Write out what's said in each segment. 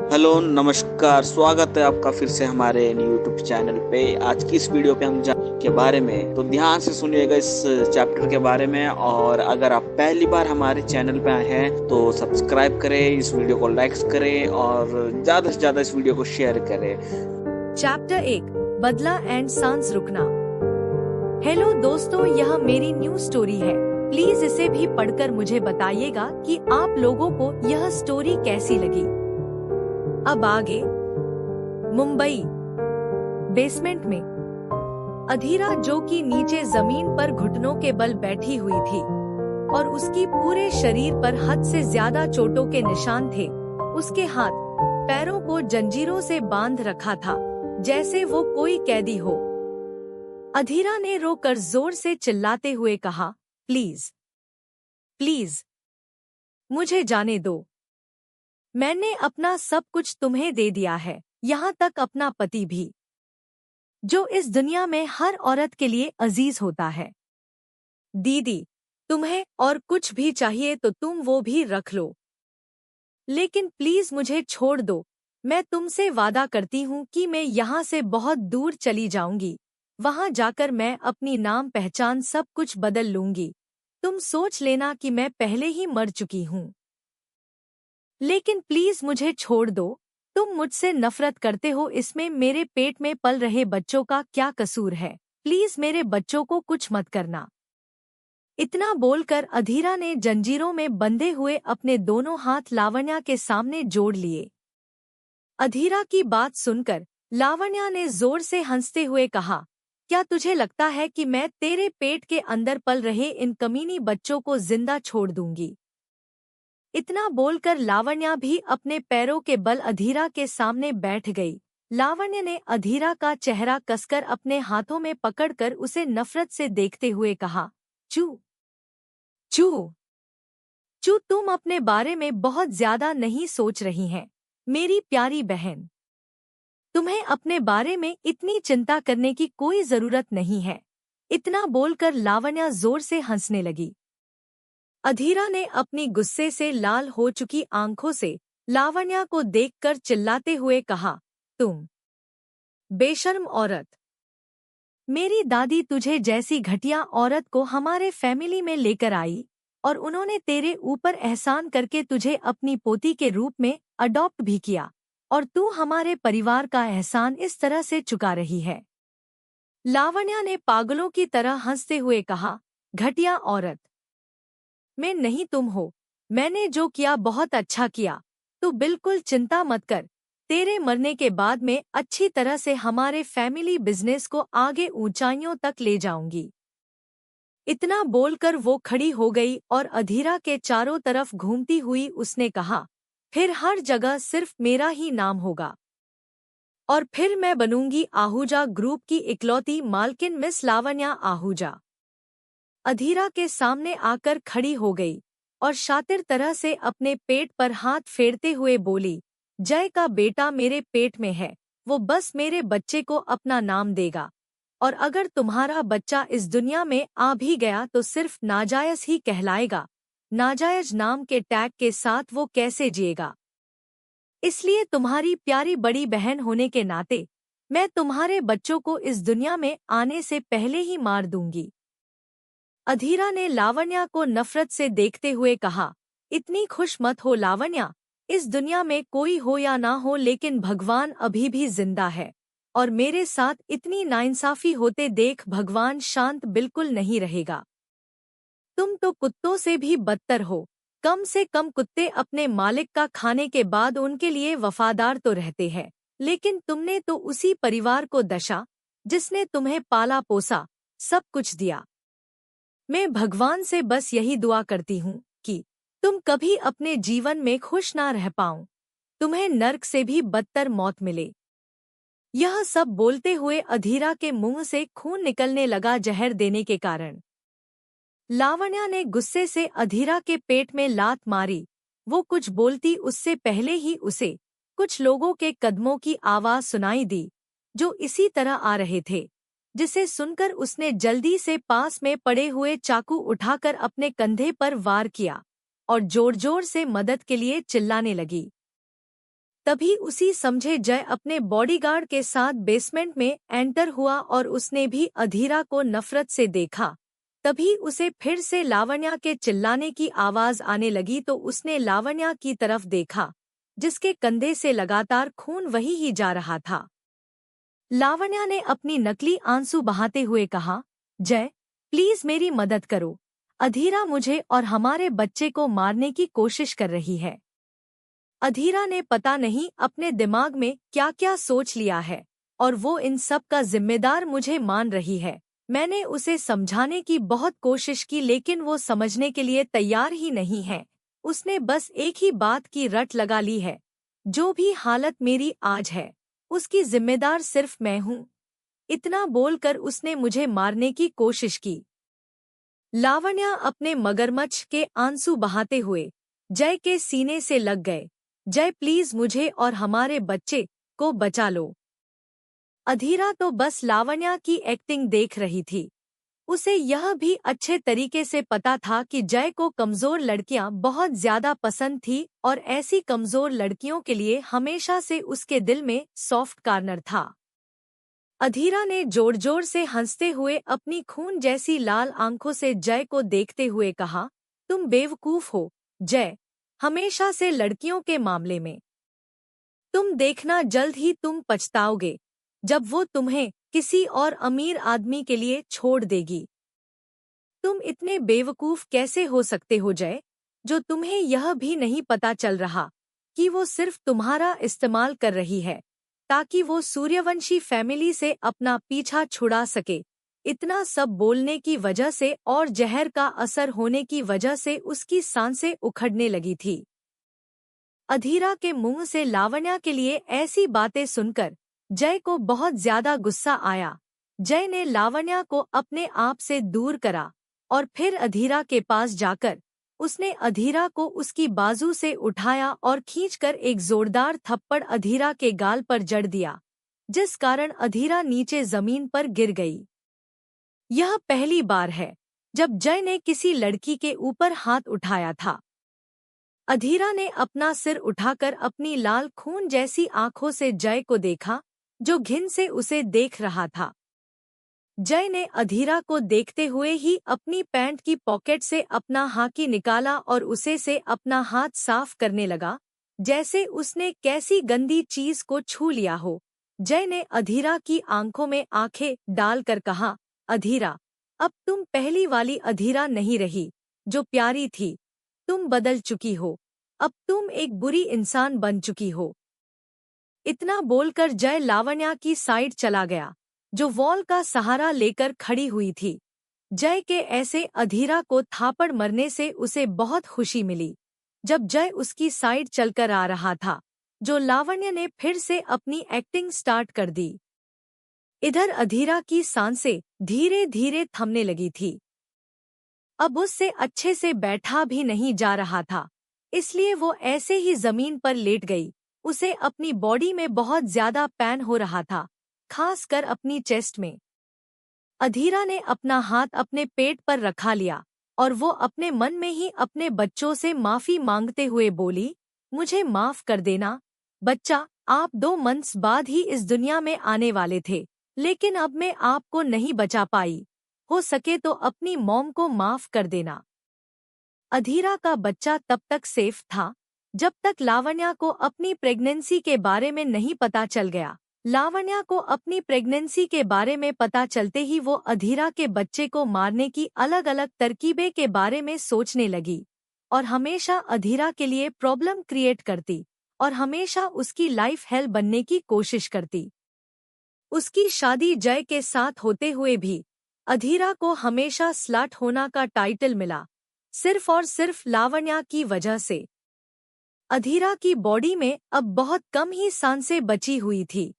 Hello, नमस्कार। स्वागत है आपका फिर से हमारे यूट्यूब चैनल पे। आज की इस वीडियो पे हम के बारे में तो ध्यान से सुनिएगा इस चैप्टर के बारे में। और अगर आप पहली बार हमारे चैनल पे आए हैं तो सब्सक्राइब करें, इस वीडियो को लाइक करें और ज़्यादा से ज़्यादा इस वीडियो को शेयर करें। चैप्टर 1 बदला एंड सांस रुकना। हेलो दोस्तों, यह मेरी न्यू स्टोरी है। प्लीज इसे भी पढ़कर मुझे बताइएगा कि आप लोगों को यह स्टोरी कैसी लगी। अब आगे। मुंबई बेसमेंट में अधीरा, जो कि नीचे जमीन पर घुटनों के बल बैठी हुई थी और उसकी पूरे शरीर पर हद से ज्यादा चोटों के निशान थे, उसके हाथ पैरों को जंजीरों से बांध रखा था जैसे वो कोई कैदी हो। अधीरा ने रोकर जोर से चिल्लाते हुए कहा, प्लीज प्लीज मुझे जाने दो। मैंने अपना सब कुछ तुम्हें दे दिया है, यहाँ तक अपना पति भी, जो इस दुनिया में हर औरत के लिए अजीज होता है। दीदी, तुम्हें और कुछ भी चाहिए तो तुम वो भी रख लो, लेकिन प्लीज मुझे छोड़ दो। मैं तुमसे वादा करती हूँ कि मैं यहाँ से बहुत दूर चली जाऊंगी। वहाँ जाकर मैं अपनी नाम पहचान सब कुछ बदल लूंगी। तुम सोच लेना कि मैं पहले ही मर चुकी हूँ, लेकिन प्लीज मुझे छोड़ दो। तुम मुझसे नफरत करते हो, इसमें मेरे पेट में पल रहे बच्चों का क्या कसूर है? प्लीज मेरे बच्चों को कुछ मत करना। इतना बोलकर अधीरा ने जंजीरों में बंधे हुए अपने दोनों हाथ लावण्या के सामने जोड़ लिए। अधीरा की बात सुनकर लावण्या ने जोर से हंसते हुए कहा, क्या तुझे लगता है कि मैं तेरे पेट के अंदर पल रहे इन कमीनी बच्चों को जिंदा छोड़ दूंगी? इतना बोलकर लावण्या भी अपने पैरों के बल अधीरा के सामने बैठ गई। लावण्य ने अधीरा का चेहरा कसकर अपने हाथों में पकड़कर उसे नफरत से देखते हुए कहा, चू चू चू, तुम अपने बारे में बहुत ज्यादा नहीं सोच रही हैं, मेरी प्यारी बहन। तुम्हें अपने बारे में इतनी चिंता करने की कोई जरूरत नहीं है। इतना बोलकर लावण्या जोर से हंसने लगी। अधीरा ने अपनी गुस्से से लाल हो चुकी आंखों से लावण्या को देखकर चिल्लाते हुए कहा, तुम बेशर्म औरत! मेरी दादी तुझे जैसी घटिया औरत को हमारे फैमिली में लेकर आई और उन्होंने तेरे ऊपर एहसान करके तुझे अपनी पोती के रूप में अडॉप्ट भी किया, और तू हमारे परिवार का एहसान इस तरह से चुका रही है। लावण्या ने पागलों की तरह हंसते हुए कहा, घटिया औरत मैं नहीं, तुम हो। मैंने जो किया बहुत अच्छा किया। तू बिल्कुल चिंता मत कर। तेरे मरने के बाद मैं अच्छी तरह से हमारे फैमिली बिजनेस को आगे ऊंचाइयों तक ले जाऊंगी। इतना बोलकर वो खड़ी हो गई और अधीरा के चारों तरफ घूमती हुई उसने कहा, फिर हर जगह सिर्फ मेरा ही नाम होगा और फिर मैं बनूंगी आहूजा ग्रुप की इकलौती मालकिन मिस लावण्या आहूजा। अधीरा के सामने आकर खड़ी हो गई और शातिर तरह से अपने पेट पर हाथ फेरते हुए बोली, जय का बेटा मेरे पेट में है, वो बस मेरे बच्चे को अपना नाम देगा, और अगर तुम्हारा बच्चा इस दुनिया में आ भी गया तो सिर्फ नाजायज ही कहलाएगा। नाजायज नाम के टैग के साथ वो कैसे जिएगा? इसलिए तुम्हारी प्यारी बड़ी बहन होने के नाते मैं तुम्हारे बच्चों को इस दुनिया में आने से पहले ही मार दूंगी। अधीरा ने लावण्या को नफरत से देखते हुए कहा, इतनी खुश मत हो लावण्या। इस दुनिया में कोई हो या ना हो, लेकिन भगवान अभी भी जिंदा है, और मेरे साथ इतनी नाइंसाफी होते देख भगवान शांत बिल्कुल नहीं रहेगा। तुम तो कुत्तों से भी बदतर हो। कम से कम कुत्ते अपने मालिक का खाने के बाद उनके लिए वफादार तो रहते हैं, लेकिन तुमने तो उसी परिवार को दशा, जिसने तुम्हें पाला पोसा, सब कुछ दिया। मैं भगवान से बस यही दुआ करती हूँ कि तुम कभी अपने जीवन में खुश ना रह पाओ, तुम्हें नर्क से भी बदतर मौत मिले। यह सब बोलते हुए अधीरा के मुंह से खून निकलने लगा जहर देने के कारण। लावण्या ने गुस्से से अधीरा के पेट में लात मारी। वो कुछ बोलती उससे पहले ही उसे कुछ लोगों के कदमों की आवाज सुनाई दी, जो इसी तरह आ रहे थे, जिसे सुनकर उसने जल्दी से पास में पड़े हुए चाकू उठाकर अपने कंधे पर वार किया और जोर जोर से मदद के लिए चिल्लाने लगी। तभी उसी समझे जय अपने बॉडीगार्ड के साथ बेसमेंट में एंटर हुआ और उसने भी अधीरा को नफरत से देखा। तभी उसे फिर से लावण्या के चिल्लाने की आवाज आने लगी तो उसने लावण्या की तरफ देखा, जिसके कंधे से लगातार खून वही ही जा रहा था। लावण्या ने अपनी नकली आंसू बहाते हुए कहा, जय प्लीज मेरी मदद करो, अधीरा मुझे और हमारे बच्चे को मारने की कोशिश कर रही है। अधीरा ने पता नहीं अपने दिमाग में क्या क्या सोच लिया है और वो इन सब का जिम्मेदार मुझे मान रही है। मैंने उसे समझाने की बहुत कोशिश की लेकिन वो समझने के लिए तैयार ही नहीं है। उसने बस एक ही बात की रट लगा ली है, जो भी हालत मेरी आज है उसकी जिम्मेदार सिर्फ मैं हूँ। इतना बोलकर उसने मुझे मारने की कोशिश की। लावण्या अपने मगरमच्छ के आंसू बहाते हुए जय के सीने से लग गए। जय प्लीज मुझे और हमारे बच्चे को बचा लो। अधीरा तो बस लावण्या की एक्टिंग देख रही थी। उसे यह भी अच्छे तरीके से पता था कि जय को कमजोर लड़कियां बहुत ज्यादा पसंद थी और ऐसी कमजोर लड़कियों के लिए हमेशा से उसके दिल में सॉफ्ट कॉर्नर था। अधीरा ने जोर जोर से हंसते हुए अपनी खून जैसी लाल आंखों से जय को देखते हुए कहा, तुम बेवकूफ हो जय, हमेशा से लड़कियों के मामले में। तुम देखना जल्द ही तुम पछताओगे जब वो तुम्हें किसी और अमीर आदमी के लिए छोड़ देगी। तुम इतने बेवकूफ कैसे हो सकते हो जय, जो तुम्हें यह भी नहीं पता चल रहा कि वो सिर्फ तुम्हारा इस्तेमाल कर रही है ताकि वो सूर्यवंशी फैमिली से अपना पीछा छुड़ा सके। इतना सब बोलने की वजह से और जहर का असर होने की वजह से उसकी सांसें उखड़ने लगी थी। अधीरा के मुंह से लावण्या के लिए ऐसी बातें सुनकर जय को बहुत ज्यादा गुस्सा आया। जय ने लावण्या को अपने आप से दूर करा और फिर अधीरा के पास जाकर उसने अधीरा को उसकी बाजू से उठाया और खींचकर एक जोरदार थप्पड़ अधीरा के गाल पर जड़ दिया, जिस कारण अधीरा नीचे जमीन पर गिर गई। यह पहली बार है जब जय ने किसी लड़की के ऊपर हाथ उठाया था। अधीरा ने अपना सिर उठाकर अपनी लाल खून जैसी आंखों से जय को देखा, जो घिन से उसे देख रहा था। जय ने अधीरा को देखते हुए ही अपनी पैंट की पॉकेट से अपना हाकी निकाला और उसे से अपना हाथ साफ करने लगा, जैसे उसने कैसी गंदी चीज को छू लिया हो। जय ने अधीरा की आंखों में आंखें डालकर कहा, अधीरा, अब तुम पहली वाली अधीरा नहीं रही जो प्यारी थी। तुम बदल चुकी हो, अब तुम एक बुरी इंसान बन चुकी हो। इतना बोलकर जय लावण्या की साइड चला गया, जो वॉल का सहारा लेकर खड़ी हुई थी। जय के ऐसे अधीरा को थापड़ मरने से उसे बहुत खुशी मिली। जब जय उसकी साइड चलकर आ रहा था, जो लावण्या ने फिर से अपनी एक्टिंग स्टार्ट कर दी। इधर अधीरा की सांसें धीरे धीरे थमने लगी थी। अब उससे अच्छे से बैठा भी नहीं जा रहा था, इसलिए वो ऐसे ही जमीन पर लेट गई। उसे अपनी बॉडी में बहुत ज्यादा पेन हो रहा था, खासकर अपनी चेस्ट में। अधीरा ने अपना हाथ अपने पेट पर रखा लिया और वो अपने मन में ही अपने बच्चों से माफी मांगते हुए बोली, मुझे माफ कर देना बच्चा, आप 2 मंथ्स बाद ही इस दुनिया में आने वाले थे, लेकिन अब मैं आपको नहीं बचा पाई। हो सके तो अपनी मॉम को माफ कर देना। अधीरा का बच्चा तब तक सेफ था जब तक लावण्या को अपनी प्रेगनेंसी के बारे में नहीं पता चल गया। लावण्या को अपनी प्रेगनेंसी के बारे में पता चलते ही वो अधीरा के बच्चे को मारने की अलग अलग तरकीबें के बारे में सोचने लगी और हमेशा अधीरा के लिए प्रॉब्लम क्रिएट करती और हमेशा उसकी लाइफ हेल बनने की कोशिश करती। उसकी शादी जय के साथ होते हुए भी अधीरा को हमेशा स्लट होना का टाइटल मिला, सिर्फ और सिर्फ लावण्या की वजह से। अधीरा की बॉडी में अब बहुत कम ही सांसें बची हुई थी।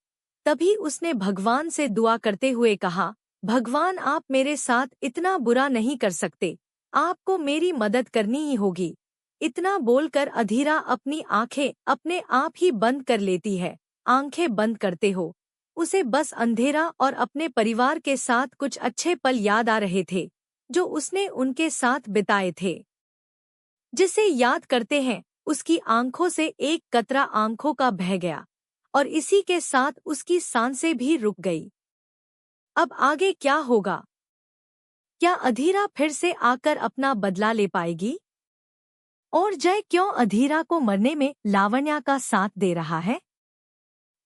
तभी उसने भगवान से दुआ करते हुए कहा, भगवान आप मेरे साथ इतना बुरा नहीं कर सकते, आपको मेरी मदद करनी ही होगी। इतना बोलकर अधीरा अपनी आंखें अपने आप ही बंद कर लेती है। आंखें बंद करते हो उसे बस अंधेरा और अपने परिवार के साथ कुछ अच्छे पल याद आ रहे थे जो उसने उनके साथ बिताए थे। जिसे याद करते हैं उसकी आंखों से एक कतरा आंखों का बह गया और इसी के साथ उसकी सांसें भी रुक गई। अब आगे क्या होगा? क्या अधीरा फिर से आकर अपना बदला ले पाएगी? और जय क्यों अधीरा को मरने में लावण्या का साथ दे रहा है?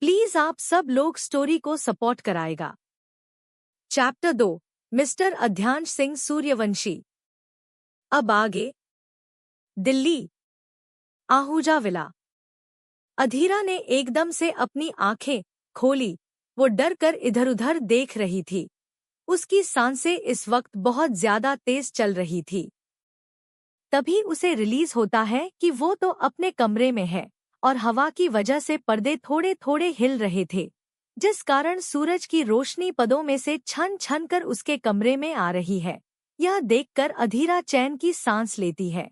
प्लीज आप सब लोग स्टोरी को सपोर्ट कराएगा। Chapter 2, mister Adhyansh Singh Suryavanshi. अब आगे। दिल्ली, आहूजा विला। अधीरा ने एकदम से अपनी आंखें खोली। वो डर कर इधर उधर देख रही थी। उसकी सांसें इस वक्त बहुत ज्यादा तेज चल रही थी। तभी उसे रिलीज होता है कि वो तो अपने कमरे में है और हवा की वजह से पर्दे थोड़े थोड़े हिल रहे थे, जिस कारण सूरज की रोशनी पदों में से छन छन कर उसके कमरे में आ रही है। यह देखकर अधीरा चैन की सांस लेती है।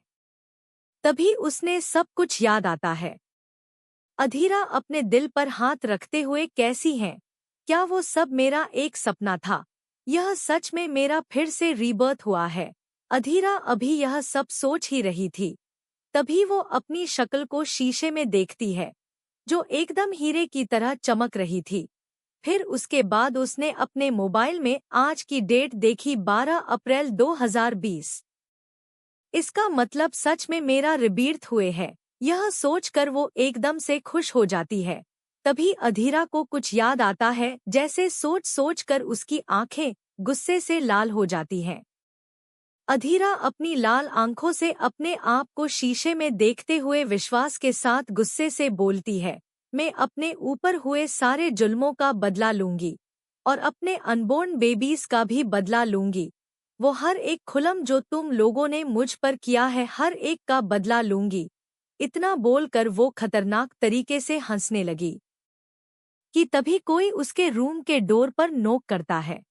तभी उसने सब कुछ याद आता है। अधीरा अपने दिल पर हाथ रखते हुए कैसी हैं? क्या वो सब मेरा एक सपना था? यह सच में मेरा फिर से रीबर्थ हुआ है। अधीरा अभी यह सब सोच ही रही थी। तभी वो अपनी शक्ल को शीशे में देखती है, जो एकदम हीरे की तरह चमक रही थी। फिर उसके बाद उसने अपने मोबाइल में आज की डेट देखी, 12 अप्रैल 2020। इसका मतलब सच में मेरा रिबीर्थ हुए है। यह सोचकर वो एकदम से खुश हो जाती है। तभी अधीरा को कुछ याद आता है, जैसे सोच सोच कर उसकी आंखें गुस्से से लाल हो जाती हैं। अधीरा अपनी लाल आंखों से अपने आप को शीशे में देखते हुए विश्वास के साथ गुस्से से बोलती है, मैं अपने ऊपर हुए सारे जुल्मों का बदला लूंगी और अपने अनबोर्न बेबीज का भी बदला लूंगी। वो हर एक खुलम जो तुम लोगों ने मुझ पर किया है, हर एक का बदला लूंगी। इतना बोलकर वो खतरनाक तरीके से हंसने लगी कि तभी कोई उसके रूम के डोर पर नोक करता है।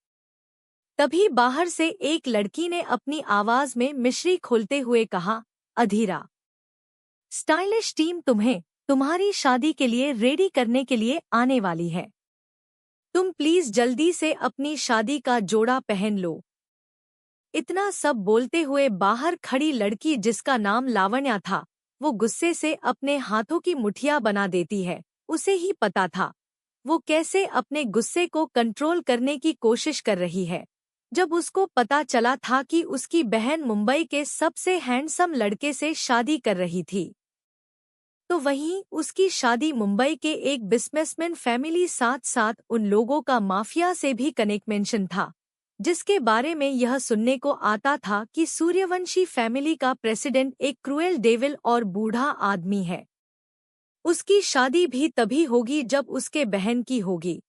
तभी बाहर से एक लड़की ने अपनी आवाज में मिश्री खोलते हुए कहा, अधीरा, स्टाइलिश टीम तुम्हें तुम्हारी शादी के लिए रेडी करने के लिए आने वाली है। तुम प्लीज जल्दी से अपनी शादी का जोड़ा पहन लो। इतना सब बोलते हुए बाहर खड़ी लड़की, जिसका नाम लावण्या था, वो गुस्से से अपने हाथों की मुठियां बना देती है। उसे ही पता था वो कैसे अपने गुस्से को कंट्रोल करने की कोशिश कर रही है। जब उसको पता चला था कि उसकी बहन मुंबई के सबसे हैंडसम लड़के से शादी कर रही थी, तो वहीं उसकी शादी मुंबई के एक बिजनेसमैन फैमिली साथ साथ उन लोगों का माफिया से भी कनेक्शन था, जिसके बारे में यह सुनने को आता था कि सूर्यवंशी फैमिली का प्रेसिडेंट एक क्रूएल डेविल और बूढ़ा आदमी है। उसकी शादी भी तभी होगी जब उसके बहन की होगी।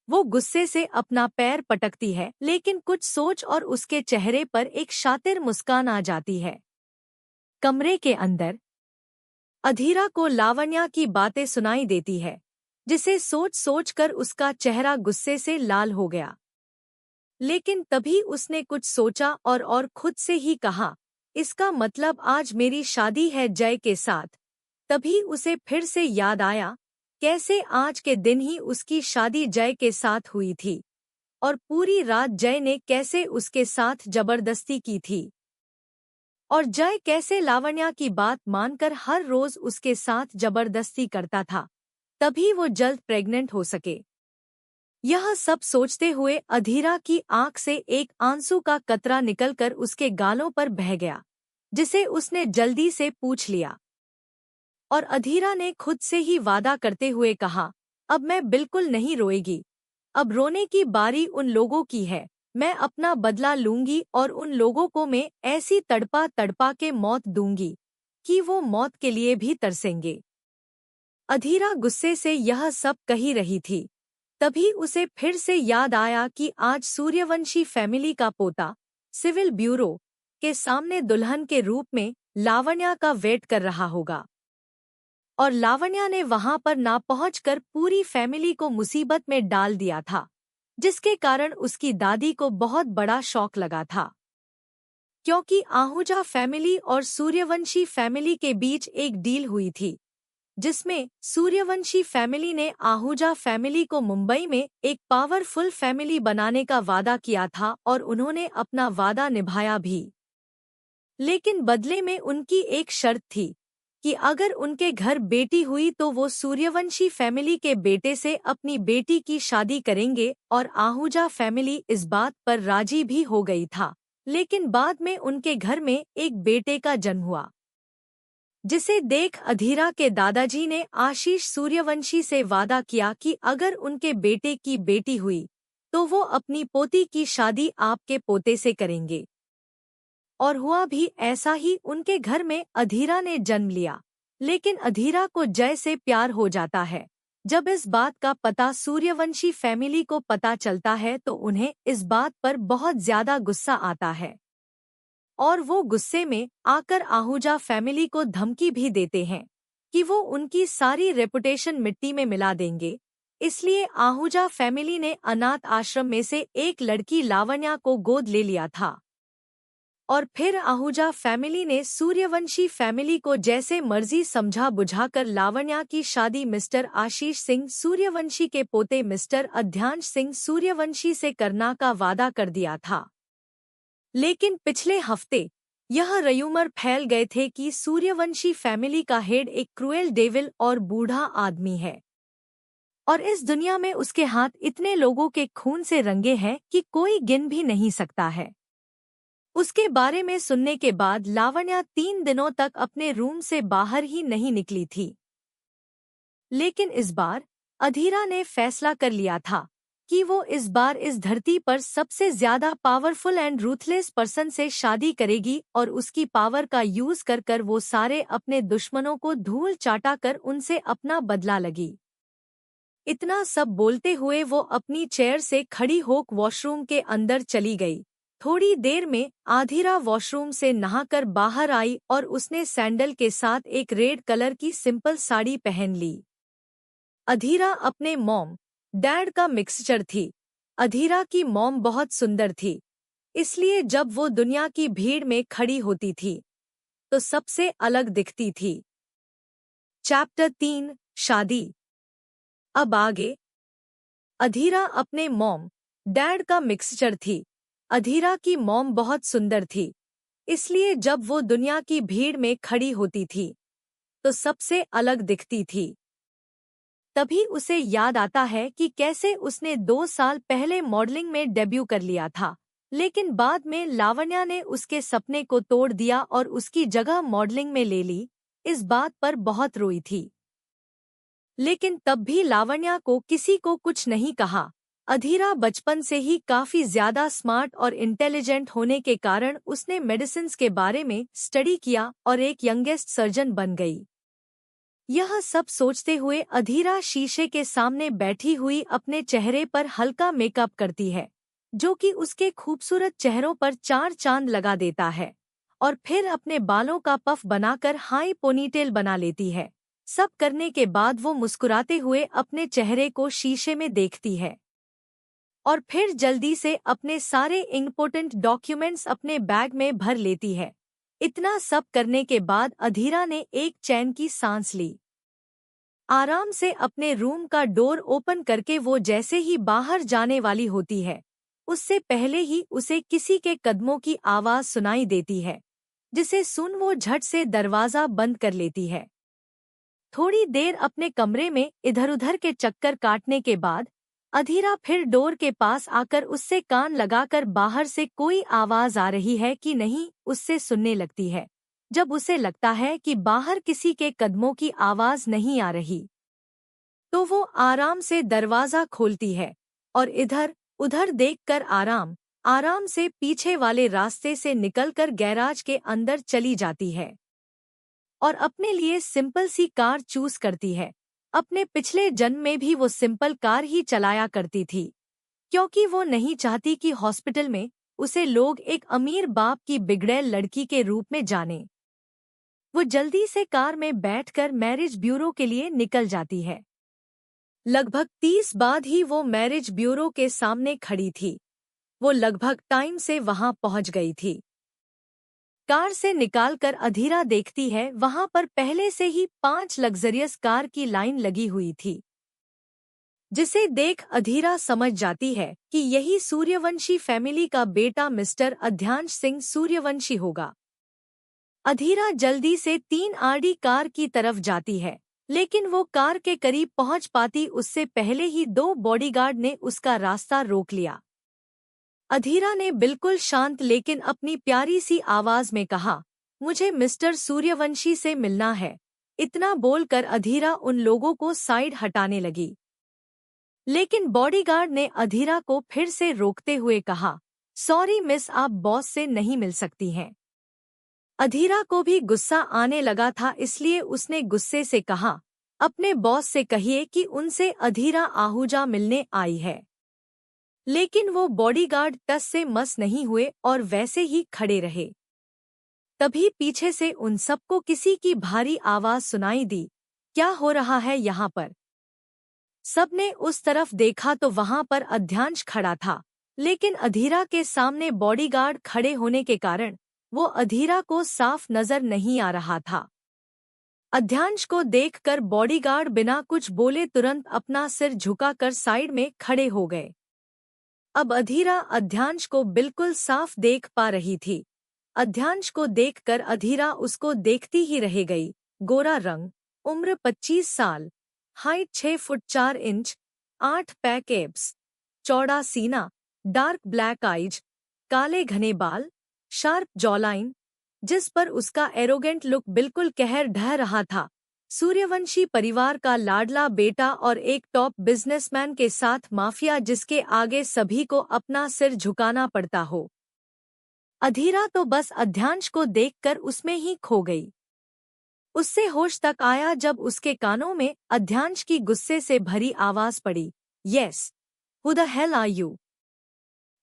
वो गुस्से से अपना पैर पटकती है, लेकिन कुछ सोच और उसके चेहरे पर एक शातिर मुस्कान आ जाती है। कमरे के अंदर अधीरा को लावण्या की बातें सुनाई देती है, जिसे सोच सोच कर उसका चेहरा गुस्से से लाल हो गया। लेकिन तभी उसने कुछ सोचा और खुद से ही कहा, इसका मतलब आज मेरी शादी है जय के साथ। तभी उसे फिर से याद आया कैसे आज के दिन ही उसकी शादी जय के साथ हुई थी और पूरी रात जय ने कैसे उसके साथ जबरदस्ती की थी और जय कैसे लावण्या की बात मानकर हर रोज उसके साथ जबरदस्ती करता था, तभी वो जल्द प्रेग्नेंट हो सके। यह सब सोचते हुए अधीरा की आंख से एक आंसू का कतरा निकलकर उसके गालों पर बह गया, जिसे उसने जल्दी से पूछ लिया। और अधीरा ने खुद से ही वादा करते हुए कहा, अब मैं बिल्कुल नहीं रोएगी। अब रोने की बारी उन लोगों की है। मैं अपना बदला लूंगी और उन लोगों को मैं ऐसी तड़पा तड़पा के मौत दूंगी कि वो मौत के लिए भी तरसेंगे। अधीरा गुस्से से यह सब कही रही थी। तभी उसे फिर से याद आया कि आज सूर्यवंशी फैमिली का पोता सिविल ब्यूरो के सामने दुल्हन के रूप में लावण्या का वेट कर रहा होगा और लावण्या ने वहां पर ना पहुंचकर पूरी फैमिली को मुसीबत में डाल दिया था, जिसके कारण उसकी दादी को बहुत बड़ा शॉक लगा था। क्योंकि आहूजा फैमिली और सूर्यवंशी फैमिली के बीच एक डील हुई थी, जिसमें सूर्यवंशी फैमिली ने आहूजा फैमिली को मुंबई में एक पावरफुल फैमिली बनाने का वादा किया था और उन्होंने अपना वादा निभाया भी। लेकिन बदले में उनकी एक शर्त थी कि अगर उनके घर बेटी हुई तो वो सूर्यवंशी फैमिली के बेटे से अपनी बेटी की शादी करेंगे और आहूजा फैमिली इस बात पर राजी भी हो गई था। लेकिन बाद में उनके घर में एक बेटे का जन्म हुआ, जिसे देख अधीरा के दादाजी ने आशीष सूर्यवंशी से वादा किया कि अगर उनके बेटे की बेटी हुई तो वो अपनी पोती की शादी आपके पोते से करेंगे। और हुआ भी ऐसा ही। उनके घर में अधीरा ने जन्म लिया। लेकिन अधीरा को जय से प्यार हो जाता है। जब इस बात का पता सूर्यवंशी फैमिली को पता चलता है तो उन्हें इस बात पर बहुत ज्यादा गुस्सा आता है और वो गुस्से में आकर आहूजा फैमिली को धमकी भी देते हैं कि वो उनकी सारी रेपुटेशन मिट्टी में मिला देंगे। इसलिए आहूजा फैमिली ने अनाथ आश्रम में से एक लड़की लावण्या को गोद ले लिया था और फिर आहूजा फैमिली ने सूर्यवंशी फैमिली को जैसे मर्जी समझा बुझाकर लावण्या की शादी मिस्टर आशीष सिंह सूर्यवंशी के पोते मिस्टर अध्यांश सिंह सूर्यवंशी से करना का वादा कर दिया था। लेकिन पिछले हफ्ते यह रयूमर फैल गए थे कि सूर्यवंशी फैमिली का हेड एक क्रूएल डेविल और बूढ़ा आदमी है और इस दुनिया में उसके हाथ इतने लोगों के खून से रंगे हैं कि कोई गिन भी नहीं सकता है। उसके बारे में सुनने के बाद लावण्या 3 दिनों तक अपने रूम से बाहर ही नहीं निकली थी। लेकिन इस बार अधीरा ने फैसला कर लिया था कि वो इस बार इस धरती पर सबसे ज्यादा पावरफुल एंड रूथलेस पर्सन से शादी करेगी और उसकी पावर का यूज कर कर वो सारे अपने दुश्मनों को धूल चाटा कर उनसे अपना बदला लगी। इतना सब बोलते हुए वो अपनी चेयर से खड़ी होकर वॉशरूम के अंदर चली गई। थोड़ी देर में अधीरा वॉशरूम से नहाकर बाहर आई और उसने सैंडल के साथ एक रेड कलर की सिंपल साड़ी पहन ली। अधीरा अपने मॉम डैड का मिक्सचर थी। अधीरा की मॉम बहुत सुंदर थी, इसलिए जब वो दुनिया की भीड़ में खड़ी होती थी तो सबसे अलग दिखती थी। चैप्टर 3 शादी। अब आगे। अधीरा अपने मॉम डैड का मिक्सचर थी। अधीरा की मॉम बहुत सुंदर थी, इसलिए जब वो दुनिया की भीड़ में खड़ी होती थी तो सबसे अलग दिखती थी। तभी उसे याद आता है कि कैसे उसने 2 साल पहले मॉडलिंग में डेब्यू कर लिया था, लेकिन बाद में लावण्या ने उसके सपने को तोड़ दिया और उसकी जगह मॉडलिंग में ले ली। इस बात पर बहुत रोई थी, लेकिन तब भी लावण्या को किसी को कुछ नहीं कहा। अधीरा बचपन से ही काफी ज्यादा स्मार्ट और इंटेलिजेंट होने के कारण उसने मेडिसिन्स के बारे में स्टडी किया और एक यंगेस्ट सर्जन बन गई। यह सब सोचते हुए अधीरा शीशे के सामने बैठी हुई अपने चेहरे पर हल्का मेकअप करती है, जो कि उसके खूबसूरत चेहरों पर 4 चांद लगा देता है, और फिर अपने बालों का पफ बनाकर हाई पोनीटेल बना लेती है। सब करने के बाद वो मुस्कुराते हुए अपने चेहरे को शीशे में देखती है और फिर जल्दी से अपने सारे इम्पोर्टेंट डॉक्यूमेंट्स अपने बैग में भर लेती है। इतना सब करने के बाद अधीरा ने एक चैन की सांस ली। आराम से अपने रूम का डोर ओपन करके वो जैसे ही बाहर जाने वाली होती है, उससे पहले ही उसे किसी के कदमों की आवाज सुनाई देती है, जिसे सुन वो झट से दरवाजा बंद कर लेती है। थोड़ी देर अपने कमरे में इधर-उधर के चक्कर काटने के बाद अधीरा फिर डोर के पास आकर उससे कान लगाकर बाहर से कोई आवाज आ रही है कि नहीं उससे सुनने लगती है। जब उसे लगता है कि बाहर किसी के कदमों की आवाज नहीं आ रही तो वो आराम से दरवाजा खोलती है और इधर उधर देखकर आराम से पीछे वाले रास्ते से निकलकर गैराज के अंदर चली जाती है और अपने लिए सिंपल सी कार चूज करती है। अपने पिछले जन्म में भी वो सिंपल कार ही चलाया करती थी, क्योंकि वो नहीं चाहती कि हॉस्पिटल में उसे लोग एक अमीर बाप की बिगड़ैल लड़की के रूप में जाने। वो जल्दी से कार में बैठकर मैरिज ब्यूरो के लिए निकल जाती है। लगभग 30 बाद ही वो मैरिज ब्यूरो के सामने खड़ी थी। वो लगभग टाइम से वहां पहुंच गई थी। कार से निकालकर अधीरा देखती है वहां पर पहले से ही 5 लग्जरियस कार की लाइन लगी हुई थी, जिसे देख अधीरा समझ जाती है कि यही सूर्यवंशी फैमिली का बेटा मिस्टर अध्यांश सिंह सूर्यवंशी होगा। अधीरा जल्दी से 3 कार की तरफ जाती है, लेकिन वो कार के करीब पहुंच पाती उससे पहले ही 2 बॉडीगार्ड ने उसका रास्ता रोक लिया। अधीरा ने बिल्कुल शांत लेकिन अपनी प्यारी सी आवाज में कहा, मुझे मिस्टर सूर्यवंशी से मिलना है। इतना बोलकर अधीरा उन लोगों को साइड हटाने लगी, लेकिन बॉडीगार्ड ने अधीरा को फिर से रोकते हुए कहा, सॉरी मिस, आप बॉस से नहीं मिल सकती हैं। अधीरा को भी गुस्सा आने लगा था, इसलिए उसने गुस्से से कहा, अपने बॉस से कहिए कि उनसे अधीरा आहूजा मिलने आई है। लेकिन वो बॉडीगार्ड टस से मस नहीं हुए और वैसे ही खड़े रहे। तभी पीछे से उन सबको किसी की भारी आवाज सुनाई दी, क्या हो रहा है यहाँ पर? सबने उस तरफ देखा तो वहां पर अध्यांश खड़ा था, लेकिन अधीरा के सामने बॉडीगार्ड खड़े होने के कारण वो अधीरा को साफ नजर नहीं आ रहा था। अध्यांश को देखकर बॉडीगार्ड बिना कुछ बोले तुरंत अपना सिर झुकाकर साइड में खड़े हो गए। अब अधीरा अध्यांश को बिल्कुल साफ देख पा रही थी। अध्यांश को देखकर अधीरा उसको देखती ही रह गई। गोरा रंग, उम्र 25 साल, height 6 foot 4 inch, 8 pack abs, चौड़ा सीना, डार्क ब्लैक आइज, काले घने बाल, शार्प जॉलाइन, जिस पर उसका एरोगेंट लुक बिल्कुल कहर ढह रहा था। सूर्यवंशी परिवार का लाडला बेटा और एक टॉप बिजनेसमैन के साथ माफिया जिसके आगे सभी को अपना सिर झुकाना पड़ता हो। अधीरा तो बस अध्यांश को देखकर उसमें ही खो गई। उससे होश तक आया जब उसके कानों में अध्यांश की गुस्से से भरी आवाज पड़ी, yes, who the hell are you?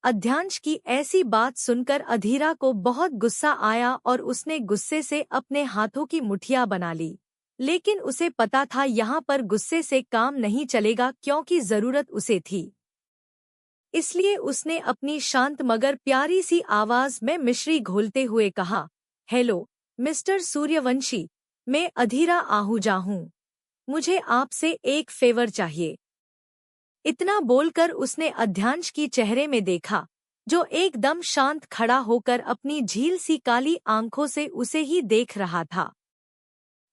Adhyansh की ऐसी बात सुनकर अधीरा को बहुत गुस्सा आया और उसने गुस्से से अपने हाथों की मुठ्ठियां बना ली। लेकिन उसे पता था यहाँ पर गुस्से से काम नहीं चलेगा, क्योंकि जरूरत उसे थी। इसलिए उसने अपनी शांत मगर प्यारी सी आवाज में मिश्री घोलते हुए कहा, हेलो मिस्टर सूर्यवंशी, मैं अधीरा आहूजा हूँ। मुझे आपसे एक फेवर चाहिए। इतना बोलकर उसने अध्यांश की चेहरे में देखा, जो एकदम शांत खड़ा होकर अपनी झील सी काली आंखों से उसे ही देख रहा था।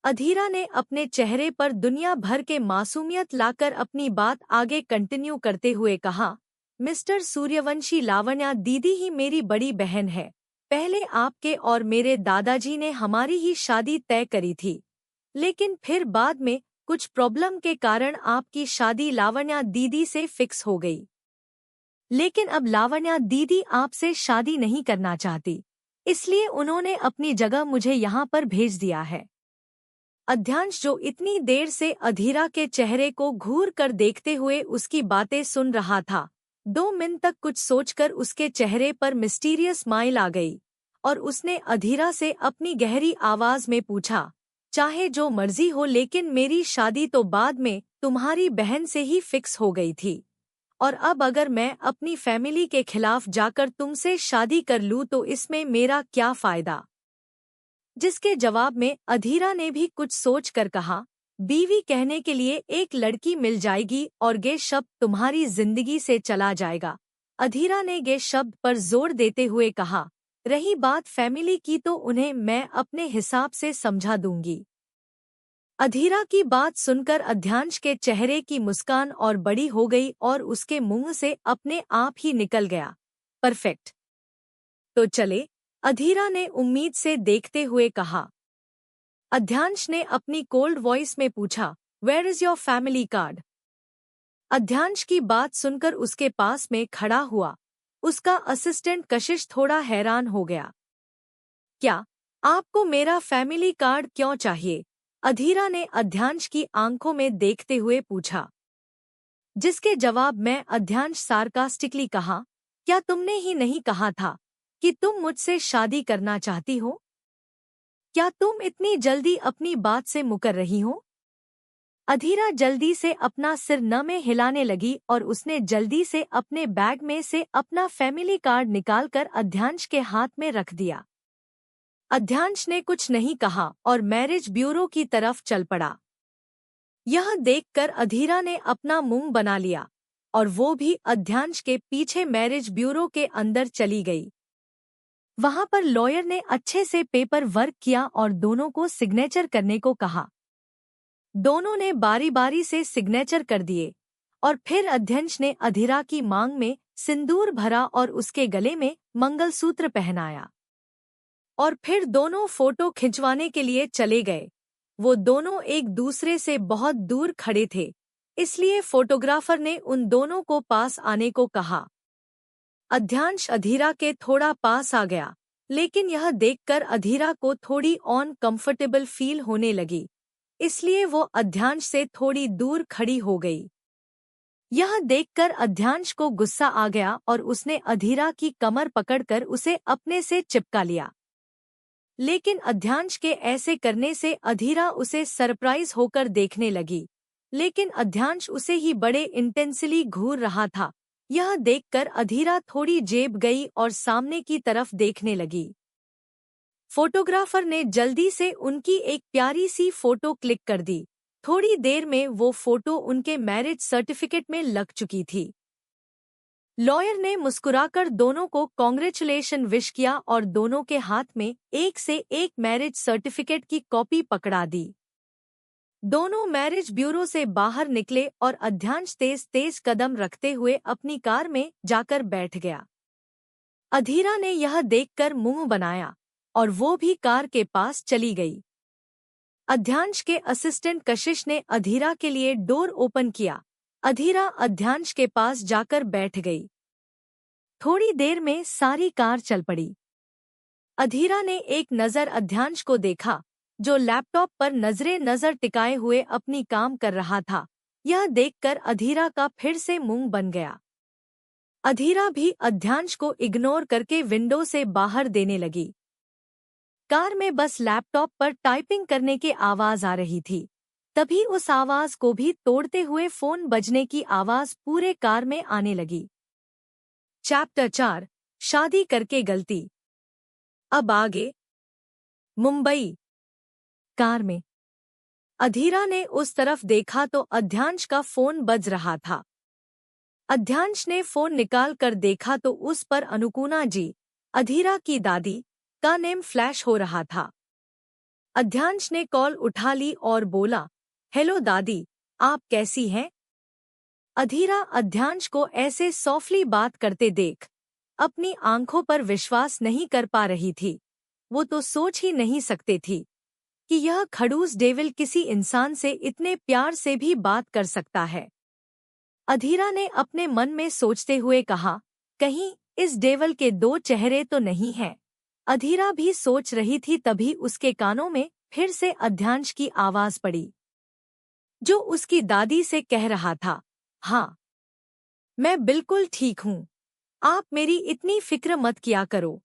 अधीरा ने अपने चेहरे पर दुनिया भर के मासूमियत लाकर अपनी बात आगे कंटिन्यू करते हुए कहा, मिस्टर सूर्यवंशी, लावण्या दीदी ही मेरी बड़ी बहन है। पहले आपके और मेरे दादाजी ने हमारी ही शादी तय करी थी, लेकिन फिर बाद में कुछ प्रॉब्लम के कारण आपकी शादी लावण्या दीदी से फिक्स हो गई। लेकिन अब लावण्या दीदी आपसे शादी नहीं करना चाहती, इसलिए उन्होंने अपनी जगह मुझे यहाँ पर भेज दिया है। अध्यांश, जो इतनी देर से अधीरा के चेहरे को घूर कर देखते हुए उसकी बातें सुन रहा था, 2 मिनट तक कुछ सोचकर उसके चेहरे पर मिस्टीरियस स्माइल आ गई और उसने अधीरा से अपनी गहरी आवाज में पूछा, चाहे जो मर्जी हो, लेकिन मेरी शादी तो बाद में तुम्हारी बहन से ही फिक्स हो गई थी, और अब अगर मैं अपनी फैमिली के खिलाफ जाकर तुमसे शादी कर लूं तो इसमें मेरा क्या फायदा? जिसके जवाब में अधीरा ने भी कुछ सोच कर कहा, बीवी कहने के लिए एक लड़की मिल जाएगी और गे शब्द तुम्हारी जिंदगी से चला जाएगा। अधीरा ने गे शब्द पर जोर देते हुए कहा, रही बात फैमिली की तो उन्हें मैं अपने हिसाब से समझा दूंगी। अधीरा की बात सुनकर अध्यांश के चेहरे की मुस्कान और बड़ी हो गई और उसके मुंह से अपने आप ही निकल गया, परफेक्ट। तो चले, अधीरा ने उम्मीद से देखते हुए कहा। अध्यांश ने अपनी कोल्ड वॉइस में पूछा, where is your family card? Adhyansh की बात सुनकर उसके पास में खड़ा हुआ उसका असिस्टेंट कशिश थोड़ा हैरान हो गया। क्या आपको मेरा फैमिली कार्ड क्यों चाहिए? अधीरा ने अध्यांश की आंखों में देखते हुए पूछा, जिसके जवाब में अध्यांश सार्कास्टिकली कहा, क्या तुमने ही नहीं कहा था कि तुम मुझसे शादी करना चाहती हो? क्या तुम इतनी जल्दी अपनी बात से मुकर रही हो? अधीरा जल्दी से अपना सिर न में हिलाने लगी और उसने जल्दी से अपने बैग में से अपना फैमिली कार्ड निकालकर अध्यांश के हाथ में रख दिया। अध्यांश ने कुछ नहीं कहा और मैरिज ब्यूरो की तरफ चल पड़ा। यह देखकर अधीरा ने अपना मुंह बना लिया और वो भी अध्यांश के पीछे मैरिज ब्यूरो के अंदर चली गई। वहां पर लॉयर ने अच्छे से पेपर वर्क किया और दोनों को सिग्नेचर करने को कहा। दोनों ने बारी बारी से सिग्नेचर कर दिए और फिर अध्यक्ष ने अधीरा की मांग में सिंदूर भरा और उसके गले में मंगलसूत्र पहनाया और फिर दोनों फोटो खिंचवाने के लिए चले गए। वो दोनों एक दूसरे से बहुत दूर खड़े थे, इसलिए फोटोग्राफर ने उन दोनों को पास आने को कहा। अध्यक्ष अधीरा के थोड़ा पास आ गया, लेकिन यह देखकर अधीरा को थोड़ी अनकंफर्टेबल फील होने लगी, इसलिए वो अध्यक्ष से थोड़ी दूर खड़ी हो गई। यह देखकर अध्यक्ष को गुस्सा आ गया और उसने अधीरा की कमर पकड़कर उसे अपने से चिपका लिया। लेकिन अध्यक्ष के ऐसे करने से अधीरा उसे सरप्राइज होकर देखने लगी, लेकिन अध्यक्ष उसे ही बड़े इंटेंसली घूर रहा था। यह देखकर अधीरा थोड़ी जेब गई और सामने की तरफ देखने लगी। फोटोग्राफर ने जल्दी से उनकी एक प्यारी सी फोटो क्लिक कर दी। थोड़ी देर में वो फोटो उनके मैरिज सर्टिफिकेट में लग चुकी थी। लॉयर ने मुस्कुराकर दोनों को कॉन्ग्रेचुलेशन विश किया और दोनों के हाथ में एक से एक मैरिज सर्टिफिकेट की कॉपी पकड़ा दी। दोनों मैरिज ब्यूरो से बाहर निकले और अध्यक्ष तेज तेज कदम रखते हुए अपनी कार में जाकर बैठ गया। अधीरा ने यह देखकर मुंह बनाया और वो भी कार के पास चली गई। अध्यक्ष के असिस्टेंट कशिश ने अधीरा के लिए डोर ओपन किया। अधीरा अध्यक्ष के पास जाकर बैठ गई। थोड़ी देर में सारी कार चल पड़ी। अधीरा ने एक नज़र अध्यक्ष को देखा, जो लैपटॉप पर नजर टिकाए हुए अपनी काम कर रहा था। यह देखकर अधीरा का फिर से मुंह बन गया। अधीरा भी अध्यक्ष को इग्नोर करके विंडो से बाहर देने लगी। कार में बस लैपटॉप पर टाइपिंग करने की आवाज आ रही थी। तभी उस आवाज को भी तोड़ते हुए फोन बजने की आवाज पूरे कार में आने लगी। चैप्टर 4 शादी करके गलती। अब आगे। मुंबई। कार में अधीरा ने उस तरफ देखा तो अध्यक्ष का फोन बज रहा था। अध्यक्ष ने फोन निकाल कर देखा तो उस पर अनुकुना जी, अधीरा की दादी, का नेम फ्लैश हो रहा था। अध्यक्ष ने कॉल उठा ली और बोला, हेलो दादी, आप कैसी हैं? अधीरा अध्यक्ष को ऐसे सॉफ्टली बात करते देख अपनी आंखों पर विश्वास नहीं कर पा रही थी। वो तो सोच ही नहीं सकते थी कि यह खड़ूस डेविल किसी इंसान से इतने प्यार से भी बात कर सकता है। अधीरा ने अपने मन में सोचते हुए कहा, कहीं इस डेविल के दो चेहरे तो नहीं हैं। अधीरा भी सोच रही थी, तभी उसके कानों में फिर से अध्यक्ष की आवाज पड़ी, जो उसकी दादी से कह रहा था, हाँ, मैं बिल्कुल ठीक हूँ, आप मेरी इतनी फिक्र मत किया करो।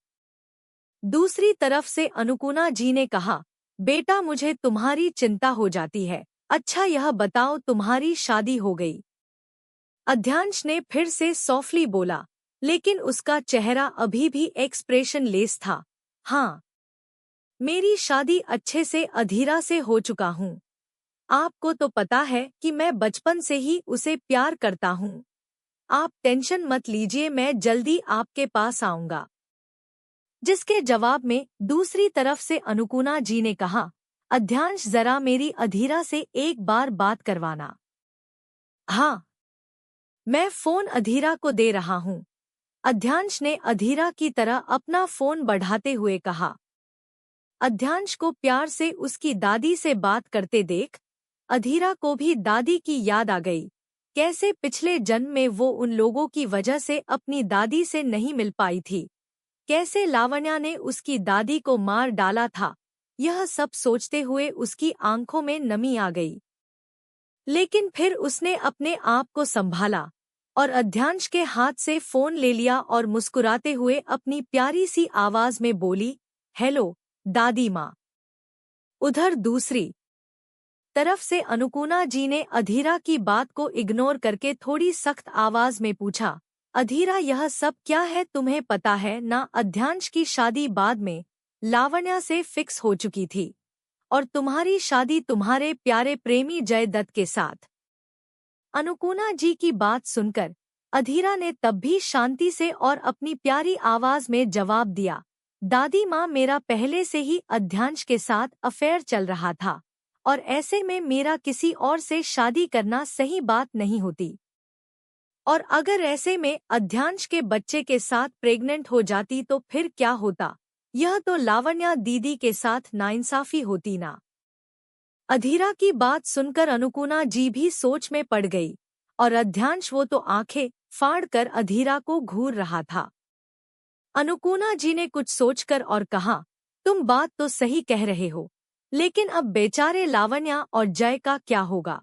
दूसरी तरफ से अनुकुना जी ने कहा, बेटा मुझे तुम्हारी चिंता हो जाती है। अच्छा यह बताओ तुम्हारी शादी हो गई? अध्यक्ष ने फिर से सॉफ्टली बोला, लेकिन उसका चेहरा अभी भी एक्सप्रेशन लेस था। हाँ, मेरी शादी अच्छे से अधीरा से हो चुका हूँ। आपको तो पता है कि मैं बचपन से ही उसे प्यार करता हूँ। आप टेंशन मत लीजिए, मैं जल्दी आपके पास आऊंगा। जिसके जवाब में दूसरी तरफ से अनुकुना जी ने कहा, अध्यक्ष जरा मेरी अधीरा से एक बार बात करवाना। हाँ, मैं फोन अधीरा को दे रहा हूँ। अध्यक्ष ने अधीरा की तरह अपना फोन बढ़ाते हुए कहा। अध्यक्ष को प्यार से उसकी दादी से बात करते देख अधीरा को भी दादी की याद आ गई। कैसे पिछले जन्म में वो उन लोगों की वजह से अपनी दादी से नहीं मिल पाई थी, कैसे लावण्या ने उसकी दादी को मार डाला था। यह सब सोचते हुए उसकी आंखों में नमी आ गई, लेकिन फिर उसने अपने आप को संभाला और अध्यक्ष के हाथ से फोन ले लिया और मुस्कुराते हुए अपनी प्यारी सी आवाज में बोली, हेलो दादी माँ। उधर दूसरी तरफ से अनुकुना जी ने अधीरा की बात को इग्नोर करके थोड़ी सख्त आवाज में पूछा, अधीरा यह सब क्या है, तुम्हें पता है ना? अध्यक्ष की शादी बाद में लावण्या से फिक्स हो चुकी थी और तुम्हारी शादी तुम्हारे प्यारे प्रेमी जयदत्त के साथ। अनुकुना जी की बात सुनकर अधीरा ने तब भी शांति से और अपनी प्यारी आवाज में जवाब दिया, दादी माँ, मेरा पहले से ही अध्यांश के साथ अफेयर चल रहा था और ऐसे में मेरा किसी और से शादी करना सही बात नहीं होती। और अगर ऐसे में अध्यांश के बच्चे के साथ प्रेग्नेंट हो जाती तो फिर क्या होता? यह तो लावण्या दीदी के साथ नाइंसाफी होती ना। अधीरा की बात सुनकर अनुकुना जी भी सोच में पड़ गई और अध्यांश वो तो आंखें फाड़ कर अधीरा को घूर रहा था। अनुकुना जी ने कुछ सोचकर और कहा, तुम बात तो सही कह रहे हो, लेकिन अब बेचारे लावण्या और जय का क्या होगा?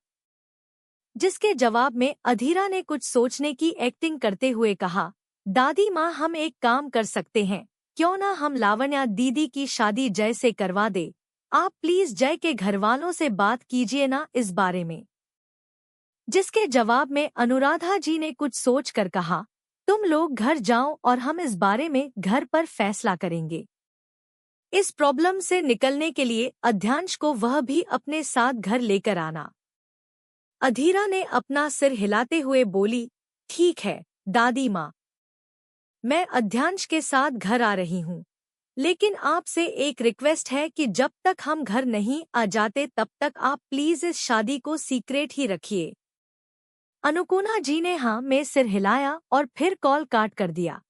जिसके जवाब में अधीरा ने कुछ सोचने की एक्टिंग करते हुए कहा, दादी माँ, हम एक काम कर सकते हैं, क्यों ना हम लावण्या दीदी की शादी जय से करवा दे। आप प्लीज जय के घरवालों से बात कीजिए ना इस बारे में। जिसके जवाब में अनुराधा जी ने कुछ सोचकर कहा, तुम लोग घर जाओ और हम इस बारे में घर पर फैसला करेंगे। इस प्रॉब्लम से निकलने के लिए अध्यांश को वह भी अपने साथ घर लेकर आना। अधीरा ने अपना सिर हिलाते हुए बोली, ठीक है दादी माँ, मैं अध्यांश के साथ घर आ रही हूँ, लेकिन आपसे एक रिक्वेस्ट है कि जब तक हम घर नहीं आ जाते तब तक आप प्लीज इस शादी को सीक्रेट ही रखिए। अनुकुना जी ने हाँ में सिर हिलाया और फिर कॉल काट कर दिया।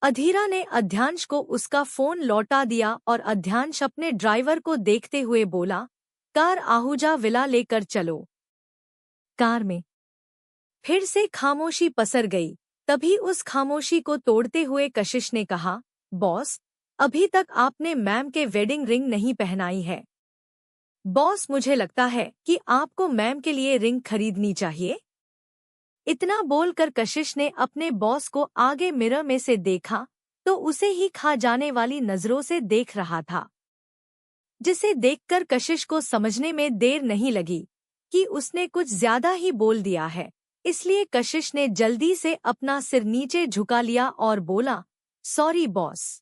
अधीरा ने अध्यांश को उसका फोन लौटा दिया और अध्यांश अपने ड्राइवर को देखते हुए बोला, कार आहूजा विला लेकर चलो। कार में फिर से खामोशी पसर गई। तभी उस खामोशी को तोड़ते हुए कशिश ने कहा, बॉस, अभी तक आपने मैम के वेडिंग रिंग नहीं पहनाई है। बॉस, मुझे लगता है कि आपको मैम के लिए रिंग खरीदनी चाहिए। इतना बोलकर कशिश ने अपने बॉस को आगे मिरर में से देखा तो उसे ही खा जाने वाली नजरों से देख रहा था, जिसे देखकर कशिश को समझने में देर नहीं लगी कि उसने कुछ ज्यादा ही बोल दिया है। इसलिए कशिश ने जल्दी से अपना सिर नीचे झुका लिया और बोला, सॉरी बॉस।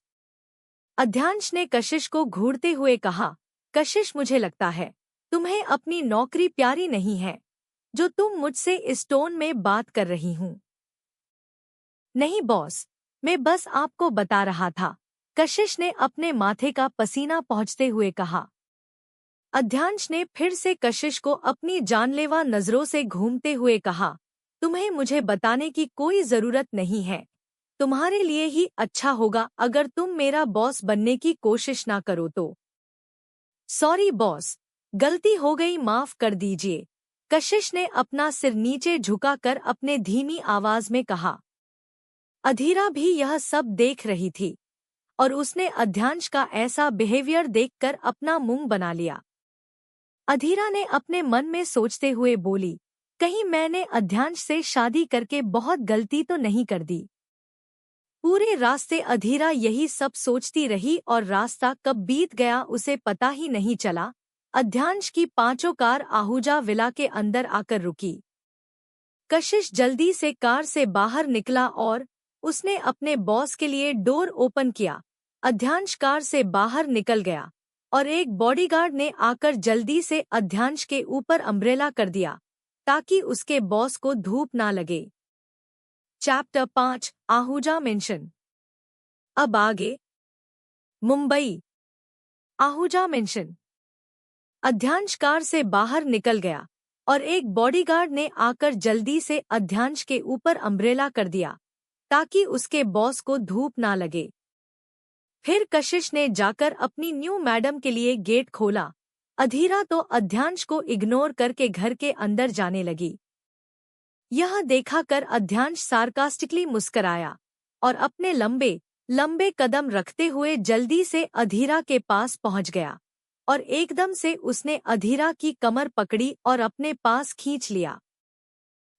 अध्यांश ने कशिश को घूरते हुए कहा, कशिश, मुझे लगता है तुम्हें अपनी नौकरी प्यारी नहीं है जो तुम मुझसे इस टोन में बात कर रही हूँ। नहीं बॉस, मैं बस आपको बता रहा था, कशिश ने अपने माथे का पसीना पोंछते हुए कहा। अध्यांश ने फिर से कशिश को अपनी जानलेवा नजरों से घूमते हुए कहा, तुम्हें मुझे बताने की कोई जरूरत नहीं है। तुम्हारे लिए ही अच्छा होगा अगर तुम मेरा बॉस बनने की कोशिश ना करो तो। सॉरी बॉस, गलती हो गई, माफ कर दीजिए। कशिश ने अपना सिर नीचे झुकाकर अपने धीमी आवाज में कहा। अधीरा भी यह सब देख रही थी और उसने अध्यांश का ऐसा बिहेवियर देखकर अपना मुंह बना लिया। अधीरा ने अपने मन में सोचते हुए बोली, कहीं मैंने अध्यांश से शादी करके बहुत गलती तो नहीं कर दी। पूरे रास्ते अधीरा यही सब सोचती रही और रास्ता कब बीत गया उसे पता ही नहीं चला। अध्यांश की पांचों कार आहूजा विला के अंदर आकर रुकी। कशिश जल्दी से कार से बाहर निकला और उसने अपने बॉस के लिए डोर ओपन किया। अध्यांश कार से बाहर निकल गया और एक बॉडीगार्ड ने आकर जल्दी से अध्यांश के ऊपर अम्ब्रेला कर दिया ताकि उसके बॉस को धूप ना लगे। Chapter 5 Ahuja mention. अब आगे। मुंबई। आहूजा मेंशन। अध्यांश कार से बाहर निकल गया और एक बॉडीगार्ड ने आकर जल्दी से अध्यांश के ऊपर अम्ब्रेला कर दिया ताकि उसके बॉस को धूप ना लगे। फिर कशिश ने जाकर अपनी न्यू मैडम के लिए गेट खोला। अधीरा तो अध्यांश को इग्नोर करके घर के अंदर जाने लगी। यह देखा कर अध्यांश सार्कास्टिकली मुस्कराया और अपने लंबे लंबे कदम रखते हुए जल्दी से अधीरा के पास पहुंच गया और एकदम से उसने अधीरा की कमर पकड़ी और अपने पास खींच लिया।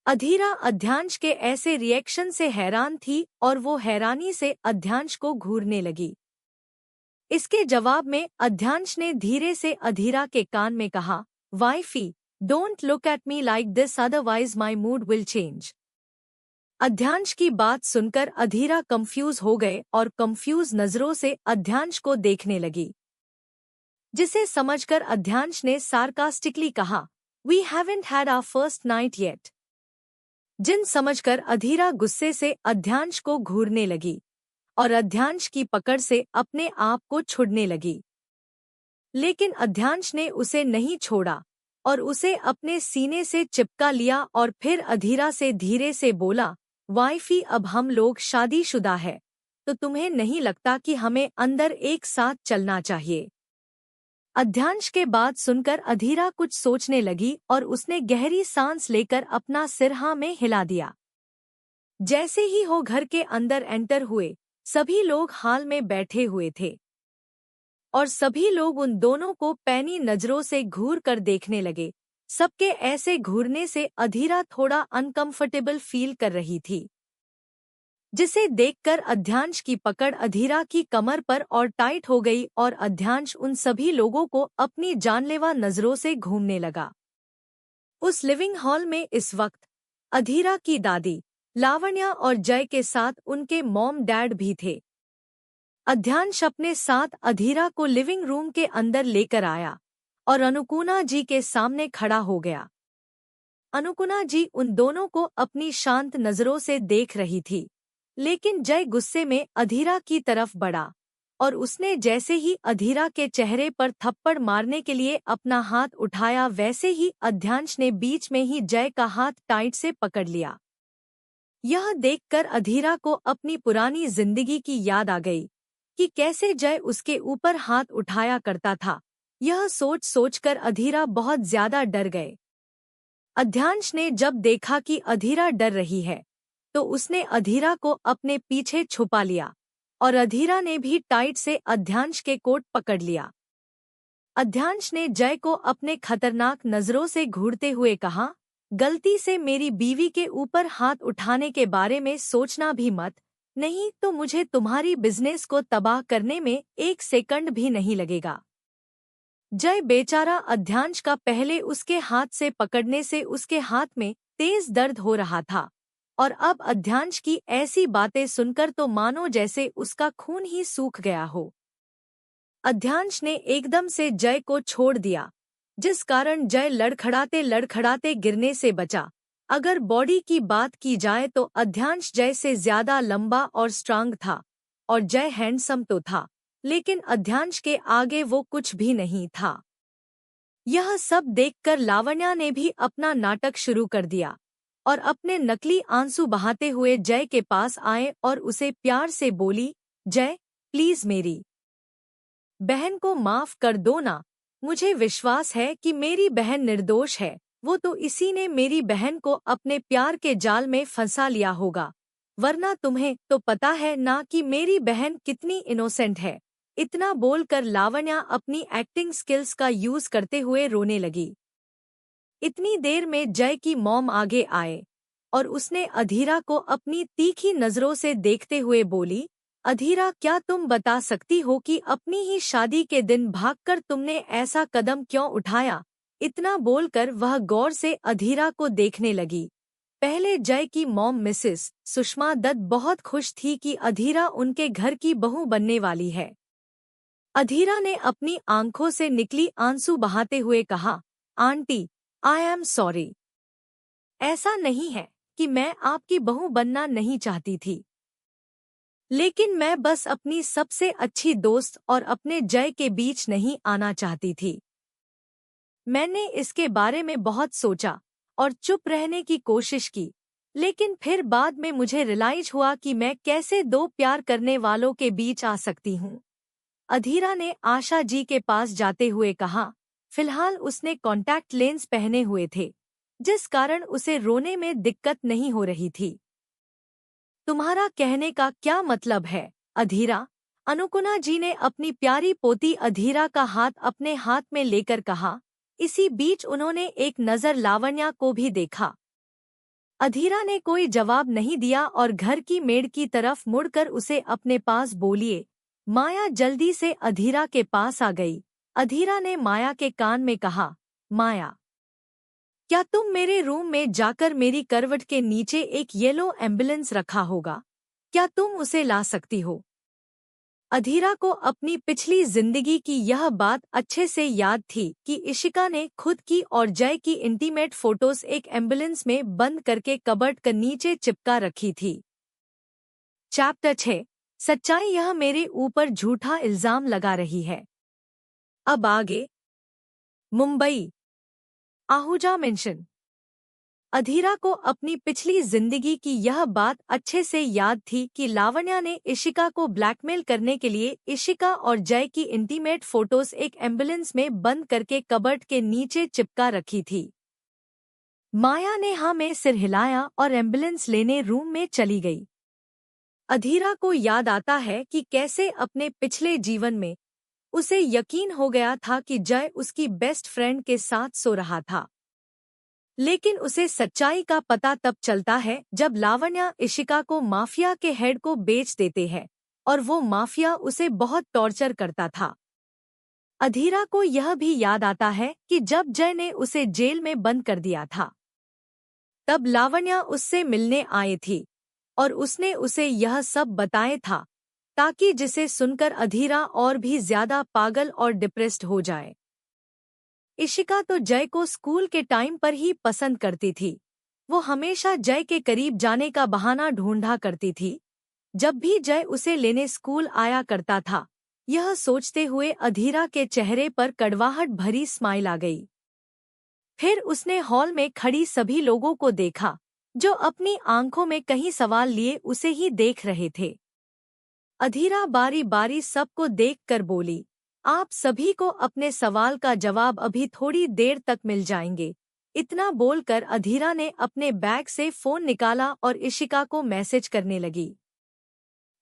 अधीरा अध्यांश के ऐसे रिएक्शन से हैरान थी और वो हैरानी से अध्यांश को घूरने लगी। इसके जवाब में अध्यांश ने धीरे से अधीरा के कान में कहा, wifey, don't look at me like this otherwise my mood will change. Adhyansh की बात सुनकर अधीरा कंफ्यूज हो गए और कंफ्यूज नजरों से अध्यांश को देखने लगी, जिसे समझकर अध्यांश ने सार्कास्टिकली कहा, we haven't had our first night yet. जिन समझकर अधीरा गुस्से से अध्यांश को घूरने लगी और अध्यांश की पकड़ से अपने आप को छुड़ने लगी। लेकिन अध्यांश ने उसे नहीं छोड़ा और उसे अपने सीने से चिपका लिया और फिर अधीरा से धीरे से बोला, वाइफी अब हम लोग शादीशुदा है, तो तुम्हें नहीं लगता कि हमें अंदर एक साथ चलना चाहिए? अध्यांश के बात सुनकर अधीरा कुछ सोचने लगी और उसने गहरी सांस लेकर अपना सिर हाँ में हिला दिया। जैसे ही वो घर के अंदर एंटर हुए, सभी लोग हाल में बैठे हुए थे और सभी लोग उन दोनों को पैनी नजरों से घूर कर देखने लगे। सबके ऐसे घूरने से अधीरा थोड़ा अनकंफर्टेबल फील कर रही थी, जिसे देखकर अध्यांश की पकड़ अधीरा की कमर पर और टाइट हो गई और अध्यांश उन सभी लोगों को अपनी जानलेवा नजरों से घूमने लगा। उस लिविंग हॉल में इस वक्त अधीरा की दादी लावण्या और जय के साथ उनके मॉम डैड भी थे। अध्यांश अपने साथ अधीरा को लिविंग रूम के अंदर लेकर आया और अनुकुना जी के सामने खड़ा हो गया। अनुकुना जी उन दोनों को अपनी शांत नजरों से देख रही थी, लेकिन जय गुस्से में अधीरा की तरफ बढ़ा और उसने जैसे ही अधीरा के चेहरे पर थप्पड़ मारने के लिए अपना हाथ उठाया, वैसे ही अध्यांश ने बीच में ही जय का हाथ टाइट से पकड़ लिया। यह देखकर अधीरा को अपनी पुरानी जिंदगी की याद आ गई कि कैसे जय उसके ऊपर हाथ उठाया करता था। यह सोच सोचकर अधीरा बहुत ज्यादा डर गए। अध्यांश ने जब देखा कि अधीरा डर रही है, तो उसने अधीरा को अपने पीछे छुपा लिया और अधीरा ने भी टाइट से अध्यांश के कोट पकड़ लिया। अध्यांश ने जय को अपने खतरनाक नजरों से घूरते हुए कहा, गलती से मेरी बीवी के ऊपर हाथ उठाने के बारे में सोचना भी मत, नहीं तो मुझे तुम्हारी बिजनेस को तबाह करने में 1 सेकंड भी नहीं लगेगा। जय बेचारा अध्यांश का पहले उसके हाथ से पकड़ने से उसके हाथ में तेज दर्द हो रहा था और अब अध्यांश की ऐसी बातें सुनकर तो मानो जैसे उसका खून ही सूख गया हो। अध्यांश ने एकदम से जय को छोड़ दिया, जिस कारण जय लड़खड़ाते लड़खड़ाते गिरने से बचा। अगर बॉडी की बात की जाए तो अध्यांश जय से ज्यादा लंबा और स्ट्रांग था और जय हैंडसम तो था, लेकिन अध्यांश के आगे वो कुछ भी नहीं था। यह सब देखकर लावण्या ने भी अपना नाटक शुरू कर दिया और अपने नकली आंसू बहाते हुए जय के पास आए और उसे प्यार से बोली, जय प्लीज मेरी बहन को माफ कर दो ना, मुझे विश्वास है कि मेरी बहन निर्दोष है, वो तो इसी ने मेरी बहन को अपने प्यार के जाल में फंसा लिया होगा, वरना तुम्हें तो पता है ना कि मेरी बहन कितनी इनोसेंट है। इतना बोलकर लावण्या अपनी एक्टिंग स्किल्स का यूज करते हुए रोने लगी। इतनी देर में जय की मॉम आगे आए और उसने अधीरा को अपनी तीखी नजरों से देखते हुए बोली, अधीरा क्या तुम बता सकती हो कि अपनी ही शादी के दिन भागकर तुमने ऐसा कदम क्यों उठाया? इतना बोलकर वह गौर से अधीरा को देखने लगी। पहले जय की मॉम मिसेस सुषमा दत्त बहुत खुश थी कि अधीरा उनके घर की बहू बनने वाली है। अधीरा ने अपनी आंखों से निकली आंसू बहाते हुए कहा, आंटी आई एम सॉरी, ऐसा नहीं है कि मैं आपकी बहू बनना नहीं चाहती थी, लेकिन मैं बस अपनी सबसे अच्छी दोस्त और अपने जय के बीच नहीं आना चाहती थी। मैंने इसके बारे में बहुत सोचा और चुप रहने की कोशिश की, लेकिन फिर बाद में मुझे रियलाइज हुआ कि मैं कैसे 2 प्यार करने वालों के बीच आ सकती हूँ। अधीरा ने आशा जी के पास जाते हुए कहा। फिलहाल उसने कॉन्टैक्ट लेंस पहने हुए थे, जिस कारण उसे रोने में दिक्कत नहीं हो रही थी। तुम्हारा कहने का क्या मतलब है, अधीरा? अनुकुना जी ने अपनी प्यारी पोती अधीरा का हाथ अपने हाथ में लेकर कहा। इसी बीच उन्होंने एक नज़र लावण्या को भी देखा। अधीरा ने कोई जवाब नहीं दिया और घर की मेड की तरफ मुड़कर उसे अपने पास बोलिए। माया जल्दी से अधीरा के पास आ गई। अधीरा ने माया के कान में कहा, माया, क्या तुम मेरे रूम में जाकर मेरी करवट के नीचे एक येलो एम्बुलेंस रखा होगा, क्या तुम उसे ला सकती हो? अधीरा को अपनी पिछली जिंदगी की यह बात अच्छे से याद थी कि इशिका ने खुद की और जय की इंटीमेट फोटोज एक एम्बुलेंस में बंद करके कबर्ड के नीचे चिपका रखी थी। चैप्टर 6 सच्चाई यह मेरे ऊपर झूठा इल्जाम लगा रही है। अब आगे। मुंबई। आहूजा मेंशन। अधीरा को अपनी पिछली जिंदगी की यह बात अच्छे से याद थी कि लावण्या ने इशिका को ब्लैकमेल करने के लिए इशिका और जय की इंटीमेट फोटोज एक एम्बुलेंस में बंद करके कबर्ड के नीचे चिपका रखी थी। माया ने हाँ में सिर हिलाया और एम्बुलेंस लेने रूम में चली गई। अधीरा को याद आता है कि कैसे अपने पिछले जीवन में उसे यकीन हो गया था कि जय उसकी बेस्ट फ्रेंड के साथ सो रहा था, लेकिन उसे सच्चाई का पता तब चलता है जब लावण्या इशिका को माफिया के हेड को बेच देते हैं और वो माफिया उसे बहुत टॉर्चर करता था। अधीरा को यह भी याद आता है कि जब जय ने उसे जेल में बंद कर दिया था, तब लावण्या उससे मिलने आई थी और उसने उसे यह सब बताया था ताकि जिसे सुनकर अधीरा और भी ज्यादा पागल और डिप्रेस्ड हो जाए। इशिका तो जय को स्कूल के टाइम पर ही पसंद करती थी। वो हमेशा जय के करीब जाने का बहाना ढूंढा करती थी जब भी जय उसे लेने स्कूल आया करता था। यह सोचते हुए अधीरा के चेहरे पर कड़वाहट भरी स्माइल आ गई। फिर उसने हॉल में खड़ी सभी लोगों को देखा जो अपनी आंखों में कहीं सवाल लिए उसे ही देख रहे थे। अधीरा बारी बारी सबको देखकर बोली, आप सभी को अपने सवाल का जवाब अभी थोड़ी देर तक मिल जाएंगे। इतना बोलकर अधीरा ने अपने बैग से फोन निकाला और इशिका को मैसेज करने लगी,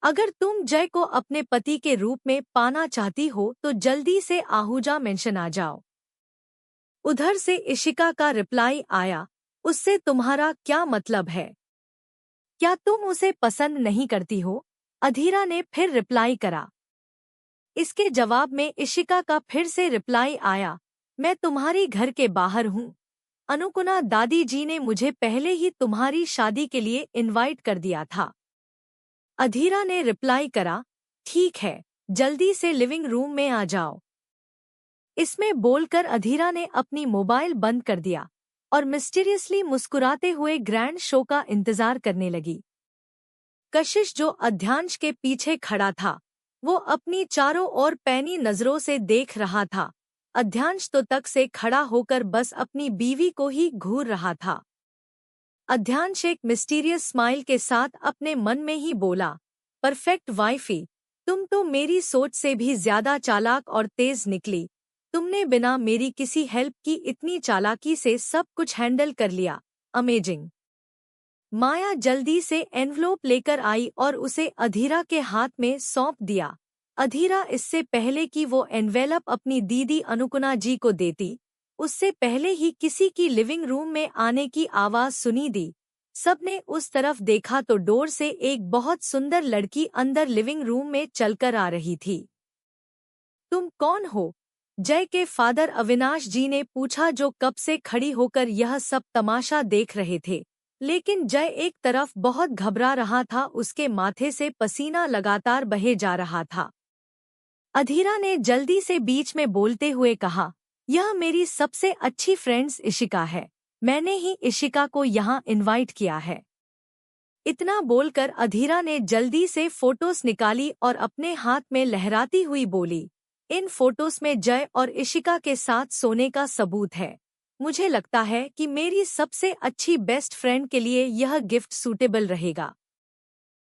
अगर तुम जय को अपने पति के रूप में पाना चाहती हो तो जल्दी से आहूजा मेंशन आ जाओ। उधर से इशिका का रिप्लाई आया, उससे तुम्हारा क्या मतलब है? क्या तुम उसे पसंद नहीं करती हो? अधीरा ने फिर रिप्लाई करा। इसके जवाब में इशिका का फिर से रिप्लाई आया, मैं तुम्हारी घर के बाहर हूँ। अनुकुना दादी जी ने मुझे पहले ही तुम्हारी शादी के लिए इनवाइट कर दिया था। अधीरा ने रिप्लाई करा, ठीक है, जल्दी से लिविंग रूम में आ जाओ। इसमें बोलकर अधीरा ने अपनी मोबाइल बंद कर दिया और मिस्टीरियसली मुस्कुराते हुए ग्रैंड शो का इंतजार करने लगी। कशिश जो अध्यांश के पीछे खड़ा था, वो अपनी चारों ओर पैनी नजरों से देख रहा था। अध्यांश तो तक से खड़ा होकर बस अपनी बीवी को ही घूर रहा था। अध्यांश एक मिस्टीरियस स्माइल के साथ अपने मन में ही बोला, परफेक्ट वाइफी, तुम तो मेरी सोच से भी ज्यादा चालाक और तेज निकली। तुमने बिना मेरी किसी हेल्प की इतनी चालाकी से सब कुछ हैंडल कर लिया, अमेजिंग। माया जल्दी से एनवलोप लेकर आई और उसे अधीरा के हाथ में सौंप दिया। अधीरा इससे पहले कि वो एनवेलप अपनी दीदी अनुकुना जी को देती, उससे पहले ही किसी की लिविंग रूम में आने की आवाज सुनी दी। सबने उस तरफ देखा तो डोर से एक बहुत सुंदर लड़की अंदर लिविंग रूम में चलकर आ रही थी। तुम कौन हो? जय के फादर अविनाश जी ने पूछा, जो कब से खड़ी होकर यह सब तमाशा देख रहे थे। लेकिन जय एक तरफ बहुत घबरा रहा था, उसके माथे से पसीना लगातार बहे जा रहा था। अधीरा ने जल्दी से बीच में बोलते हुए कहा, यह मेरी सबसे अच्छी फ्रेंड्स इशिका है। मैंने ही इशिका को यहाँ इनवाइट किया है। इतना बोलकर अधीरा ने जल्दी से फोटोज निकाली और अपने हाथ में लहराती हुई बोली, इन फोटोज में जय और इशिका के साथ सोने का सबूत है। मुझे लगता है कि मेरी सबसे अच्छी बेस्ट फ्रेंड के लिए यह गिफ्ट सूटेबल रहेगा।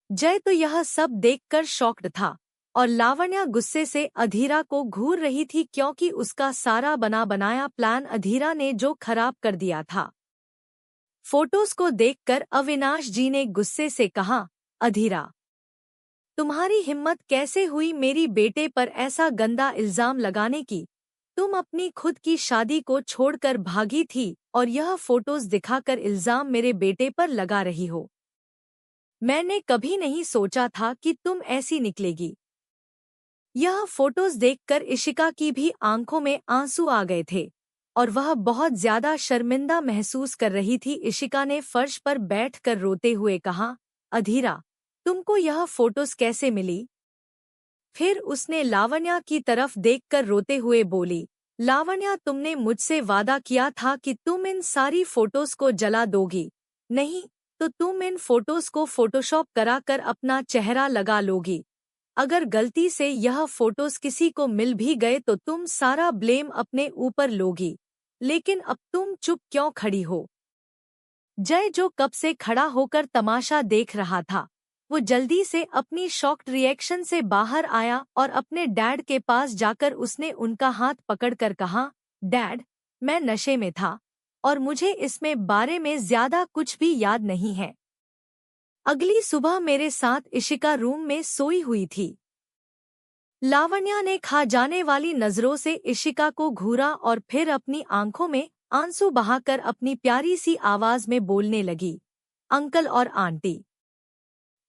जय तो यह सब देखकर शॉक्ड था और लावण्या गुस्से से अधीरा को घूर रही थी क्योंकि उसका सारा बना बनाया प्लान अधीरा ने जो खराब कर दिया था। फोटोज को देखकर अविनाश जी ने गुस्से से कहा, अधीरा, तुम्हारी हिम्मत कैसे हुई मेरी बेटे पर ऐसा गंदा इल्जाम लगाने की? तुम अपनी खुद की शादी को छोड़कर भागी थी और यह फोटोज दिखाकर इल्जाम मेरे बेटे पर लगा रही हो। मैंने कभी नहीं सोचा था कि तुम ऐसी निकलेगी। यह फोटोज देखकर इशिका की भी आंखों में आंसू आ गए थे और वह बहुत ज्यादा शर्मिंदा महसूस कर रही थी। इशिका ने फर्श पर बैठकर रोते हुए कहा, अधीरा, तुमको यह फोटोज कैसे मिली? फिर उसने लावण्या की तरफ देखकर रोते हुए बोली, लावण्या, तुमने मुझसे वादा किया था कि तुम इन सारी फोटोज को जला दोगी, नहीं तो तुम इन फोटोज को फोटोशॉप कराकर अपना चेहरा लगा लोगी। अगर गलती से यह फोटोज किसी को मिल भी गए तो तुम सारा ब्लेम अपने ऊपर लोगी, लेकिन अब तुम चुप क्यों खड़ी हो? जय, जो कब से खड़ा होकर तमाशा देख रहा था, वो जल्दी से अपनी शॉक्ड रिएक्शन से बाहर आया और अपने डैड के पास जाकर उसने उनका हाथ पकड़कर कहा, डैड, मैं नशे में था और मुझे इसमें बारे में ज्यादा कुछ भी याद नहीं है। अगली सुबह मेरे साथ इशिका रूम में सोई हुई थी। लावण्या ने खा जाने वाली नजरों से इशिका को घूरा और फिर अपनी आंखों में आंसू बहाकर अपनी प्यारी सी आवाज में बोलने लगी, अंकल और आंटी,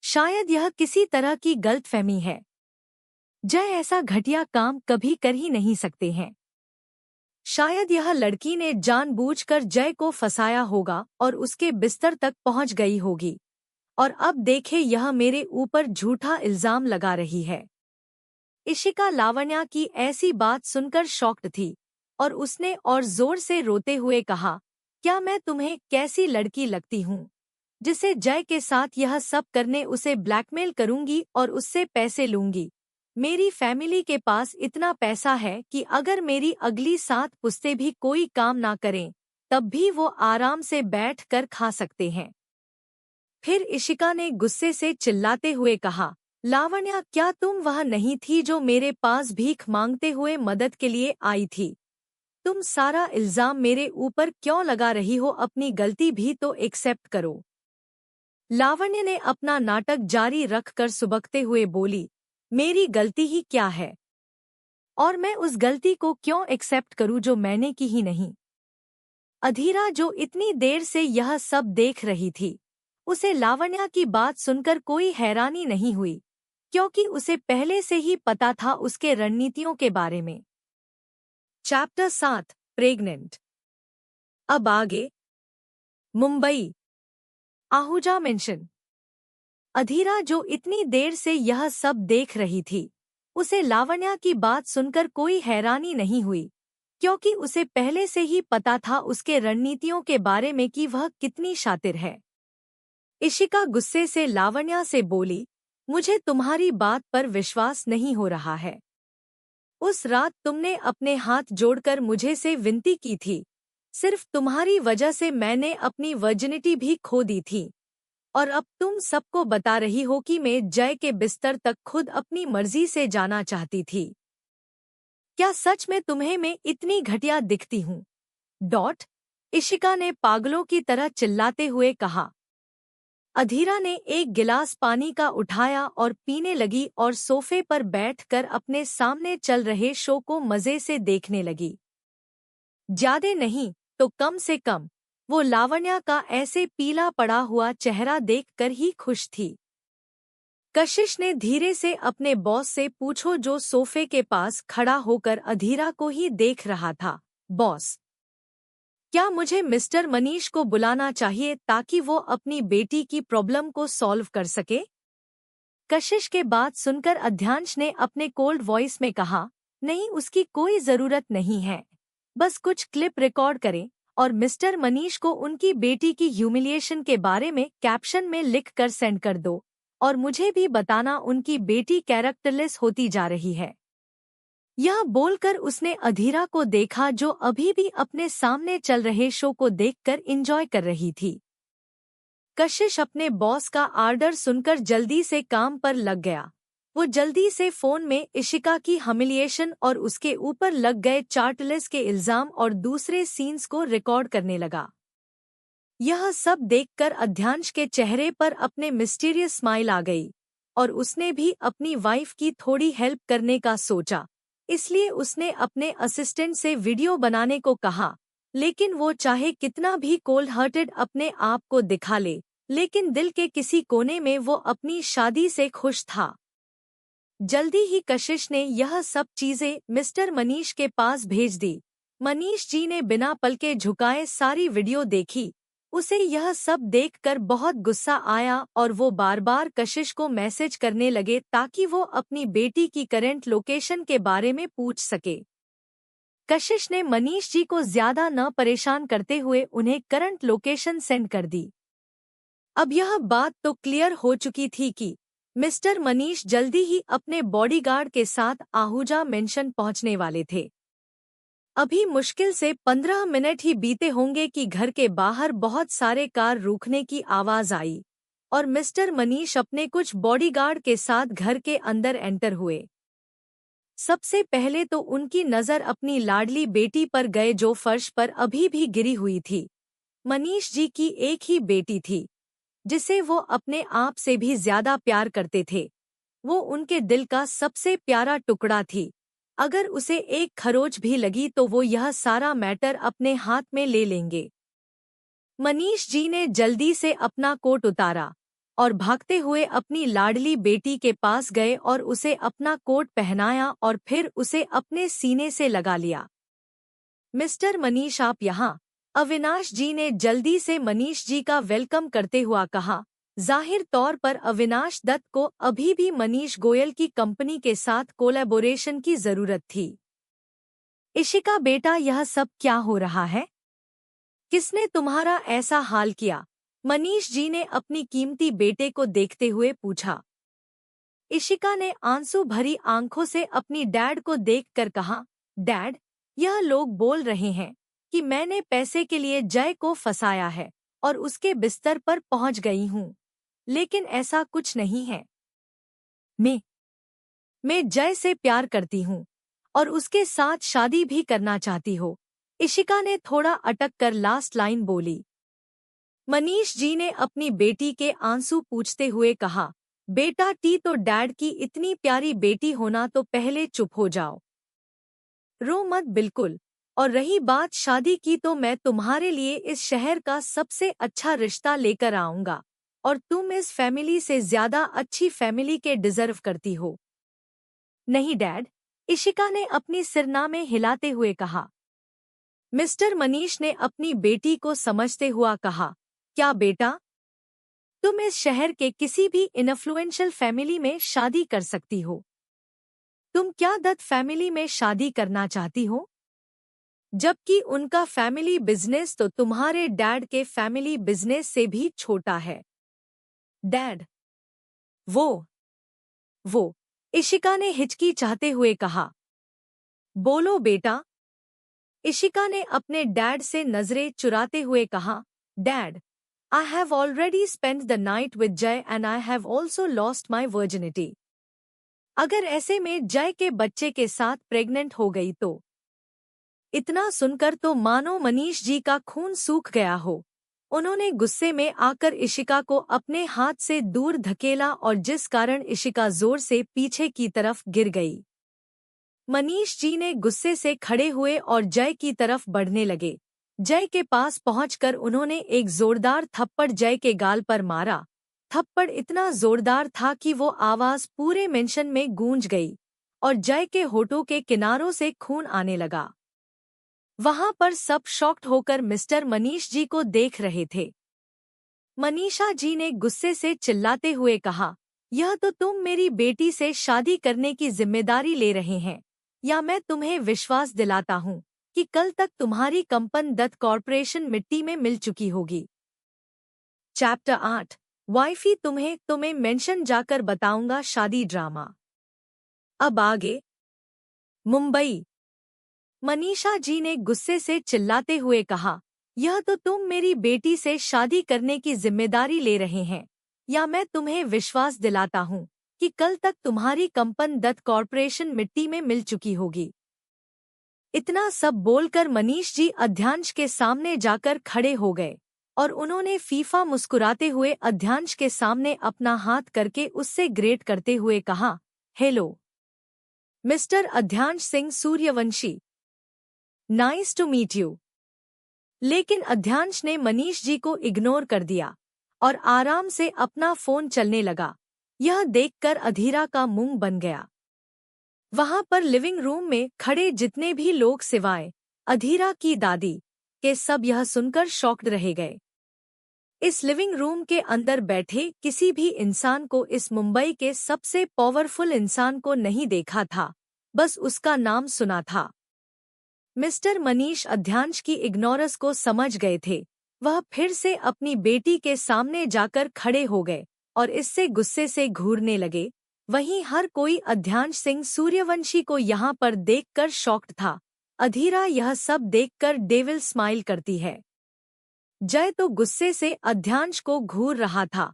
शायद यह किसी तरह की गलतफहमी है। जय ऐसा घटिया काम कभी कर ही नहीं सकते हैं। शायद यह लड़की ने जानबूझकर जय को फंसाया होगा और उसके बिस्तर तक पहुंच गई होगी, और अब देखे यह मेरे ऊपर झूठा इल्जाम लगा रही है। इशिका लावण्या की ऐसी बात सुनकर शॉक्ड थी और उसने और जोर से रोते हुए कहा, क्या मैं तुम्हें कैसी लड़की लगती हूँ जिसे जय के साथ यह सब करने उसे ब्लैकमेल करूंगी और उससे पैसे लूंगी? मेरी फैमिली के पास इतना पैसा है कि अगर मेरी अगली 7 पुश्तें भी कोई काम ना करें तब भी वो आराम से बैठ कर खा सकते हैं। फिर इशिका ने गुस्से से चिल्लाते हुए कहा, लावण्या, क्या तुम वह नहीं थी जो मेरे पास भीख मांगते हुए मदद के लिए आई थी? तुम सारा इल्जाम मेरे ऊपर क्यों लगा रही हो? अपनी गलती भी तो एक्सेप्ट करो। लावण्य ने अपना नाटक जारी रखकर सुबकते हुए बोली, मेरी गलती ही क्या है और मैं उस गलती को क्यों एक्सेप्ट करूं जो मैंने की ही नहीं? अधीरा, जो इतनी देर से यह सब देख रही थी, उसे लावण्या की बात सुनकर कोई हैरानी नहीं हुई, क्योंकि उसे पहले से ही पता था उसके रणनीतियों के बारे में। Chapter 7, pregnant. अब आगे। मुंबई। आहूजा मेंशन। अधीरा, जो इतनी देर से यह सब देख रही थी, उसे लावण्या की बात सुनकर कोई हैरानी नहीं हुई, क्योंकि उसे पहले से ही पता था उसके रणनीतियों के बारे में कि वह कितनी शातिर है। इशिका गुस्से से लावण्या से बोली, मुझे तुम्हारी बात पर विश्वास नहीं हो रहा है। उस रात तुमने अपने हाथ जोड़कर मुझे से विनती की थी, सिर्फ तुम्हारी वजह से मैंने अपनी वर्जिनिटी भी खो दी थी, और अब तुम सबको बता रही हो कि मैं जय के बिस्तर तक खुद अपनी मर्जी से जाना चाहती थी। क्या सच में तुम्हें मैं इतनी घटिया दिखती हूँ? इशिका ने पागलों की तरह चिल्लाते हुए कहा। अधीरा ने एक गिलास पानी का उठाया और पीने लगी और सोफे पर बैठकर अपने सामने चल रहे शो को मजे से देखने लगी। ज्यादा नहीं तो कम से कम वो लावण्या का ऐसे पीला पड़ा हुआ चेहरा देखकर ही खुश थी। कशिश ने धीरे से अपने बॉस से पूछो, जो सोफे के पास खड़ा होकर अधीरा को ही देख रहा था, बॉस, क्या मुझे मिस्टर मनीष को बुलाना चाहिए ताकि वो अपनी बेटी की प्रॉब्लम को सॉल्व कर सके? कशिश के बात सुनकर अध्यांश ने अपने कोल्ड वॉइस में कहा, नहीं, उसकी कोई जरूरत नहीं है, बस कुछ क्लिप रिकॉर्ड करें और मिस्टर मनीष को उनकी बेटी की ह्यूमिलिएशन के बारे में कैप्शन में लिख कर सेंड कर दो, और मुझे भी बताना उनकी बेटी कैरेक्टरलेस होती जा रही है। यह बोलकर उसने अधीरा को देखा, जो अभी भी अपने सामने चल रहे शो को देखकर एंजॉय कर रही थी। कशिश अपने बॉस का आर्डर सुनकर जल्दी से काम पर लग गया। वो जल्दी से फोन में इशिका की ह्यूमिलिएशन और उसके ऊपर लग गए चार्टलेस के इल्जाम और दूसरे सीन्स को रिकॉर्ड करने लगा। यह सब देखकर अध्यांश के चेहरे पर अपने मिस्टीरियस स्माइल आ गई और उसने भी अपनी वाइफ की थोड़ी हेल्प करने का सोचा, इसलिए उसने अपने असिस्टेंट से वीडियो बनाने को कहा। लेकिन वो चाहे कितना भी कोल्ड हार्टेड अपने आप को दिखा ले, लेकिन दिल के किसी कोने में वो अपनी शादी से खुश था। जल्दी ही कशिश ने यह सब चीजें मिस्टर मनीष के पास भेज दी। मनीष जी ने बिना पलके झुकाए सारी वीडियो देखी। उसे यह सब देखकर बहुत गुस्सा आया और वो बार बार कशिश को मैसेज करने लगे ताकि वो अपनी बेटी की करंट लोकेशन के बारे में पूछ सके। कशिश ने मनीष जी को ज्यादा न परेशान करते हुए उन्हें करंट लोकेशन सेंड कर दी। अब यह बात तो क्लियर हो चुकी थी कि मिस्टर मनीष जल्दी ही अपने बॉडीगार्ड के साथ आहूजा मेंशन पहुंचने वाले थे। अभी मुश्किल से 15 मिनट ही बीते होंगे कि घर के बाहर बहुत सारे कार रुकने की आवाज आई और मिस्टर मनीष अपने कुछ बॉडीगार्ड के साथ घर के अंदर एंटर हुए। सबसे पहले तो उनकी नजर अपनी लाडली बेटी पर गए जो फर्श पर अभी भी गिरी हुई थी। मनीष जी की एक ही बेटी थी जिसे वो अपने आप से भी ज्यादा प्यार करते थे। वो उनके दिल का सबसे प्यारा टुकड़ा थी। अगर उसे एक खरोच भी लगी तो वो यह सारा मैटर अपने हाथ में ले लेंगे। मनीष जी ने जल्दी से अपना कोट उतारा और भागते हुए अपनी लाडली बेटी के पास गए और उसे अपना कोट पहनाया और फिर उसे अपने सीने से लगा लिया। मिस्टर मनीष आप यहाँ? अविनाश जी ने जल्दी से मनीष जी का वेलकम करते हुआ कहा। जाहिर तौर पर अविनाश दत्त को अभी भी मनीष गोयल की कंपनी के साथ कोलैबोरेशन की जरूरत थी। इशिका बेटा यह सब क्या हो रहा है? किसने तुम्हारा ऐसा हाल किया? मनीष जी ने अपनी कीमती बेटे को देखते हुए पूछा। इशिका ने आंसू भरी आंखों से अपनी डैड को देखकर कहा, डैड, यह लोग बोल रहे हैं कि मैंने पैसे के लिए जय को फंसाया है और उसके बिस्तर पर पहुंच गई हूं, लेकिन ऐसा कुछ नहीं है। मैं जय से प्यार करती हूं और उसके साथ शादी भी करना चाहती हो। इशिका ने थोड़ा अटक कर लास्ट लाइन बोली। मनीष जी ने अपनी बेटी के आंसू पूछते हुए कहा, बेटा टी तो डैड की इतनी प्यारी बेटी होना तो पहले चुप हो जाओ, रो मत बिल्कुल। और रही बात शादी की तो मैं तुम्हारे लिए इस शहर का सबसे अच्छा रिश्ता लेकर आऊंगा और तुम इस फैमिली से ज्यादा अच्छी फैमिली के डिजर्व करती हो। नहीं डैड, इशिका ने अपनी सिरनामे हिलाते हुए कहा। मिस्टर मनीष ने अपनी बेटी को समझते हुआ कहा, क्या बेटा, तुम इस शहर के किसी भी इन्फ्लुएंशियल फैमिली में शादी कर सकती हो। तुम क्या दत्त फैमिली में शादी करना चाहती हो? जबकि उनका फैमिली बिजनेस तो तुम्हारे डैड के फैमिली बिजनेस से भी छोटा है। डैड, वो इशिका ने हिचकी चाहते हुए कहा। बोलो बेटा। इशिका ने अपने डैड से नजरें चुराते हुए कहा, dad, I have already spent the night with Jay and I have also lost my virginity. अगर ऐसे में जय के बच्चे के साथ प्रेग्नेंट हो गई तो? इतना सुनकर तो मानो मनीष जी का खून सूख गया हो। उन्होंने गुस्से में आकर इशिका को अपने हाथ से दूर धकेला और जिस कारण इशिका जोर से पीछे की तरफ गिर गई। मनीष जी ने गुस्से से खड़े हुए और जय की तरफ बढ़ने लगे। जय के पास पहुंचकर उन्होंने एक जोरदार थप्पड़ जय के गाल पर मारा। थप्पड़ इतना जोरदार था कि वो आवाज पूरे मेंशन में गूंज गई और जय के होठों के किनारों से खून आने लगा। वहां पर सब शॉक्ड होकर मिस्टर मनीष जी को देख रहे थे। मनीषा जी ने गुस्से से चिल्लाते हुए कहा, यह तो तुम मेरी बेटी से शादी करने की जिम्मेदारी ले रहे हैं, या मैं तुम्हें विश्वास दिलाता हूँ कि कल तक तुम्हारी कंपन दत्त कॉर्पोरेशन मिट्टी में मिल चुकी होगी। चैप्टर 8 वाइफी तुम्हें मेंशन जाकर बताऊंगा शादी ड्रामा। अब आगे। मुंबई। मनीषा जी ने गुस्से से चिल्लाते हुए कहा, यह तो तुम मेरी बेटी से शादी करने की जिम्मेदारी ले रहे हैं, या मैं तुम्हें विश्वास दिलाता हूँ कि कल तक तुम्हारी कंपन दत्त कॉर्पोरेशन मिट्टी में मिल चुकी होगी। इतना सब बोलकर मनीष जी अध्यांश के सामने जाकर खड़े हो गए और उन्होंने फीफा मुस्कुराते हुए अध्यांश के सामने अपना हाथ करके उससे ग्रेट करते हुए कहा, hello mister Adhyansh Singh Suryavanshi, nice to meet you. लेकिन अध्यांश ने मनीष जी को इग्नोर कर दिया और आराम से अपना फोन चलने लगा। यह देखकर अधीरा का मुंह बन गया। वहां पर लिविंग रूम में खड़े जितने भी लोग सिवाय अधीरा की दादी के सब यह सुनकर शॉक्ड रह गए। इस लिविंग रूम के अंदर बैठे किसी भी इंसान को इस मुंबई के सबसे पावरफुल इंसान को नहीं देखा था, बस उसका नाम सुना था। मिस्टर मनीष अध्यांश की इग्नोरेंस को समझ गए थे। वह फिर से अपनी बेटी के सामने जाकर खड़े हो गए और इससे गुस्से से घूरने लगे। वहीं हर कोई अध्यांश सिंह सूर्यवंशी को यहाँ पर देखकर शॉक्ड था। अधीरा यह सब देखकर डेविल स्माइल करती है। जय तो गुस्से से अध्यांश को घूर रहा था,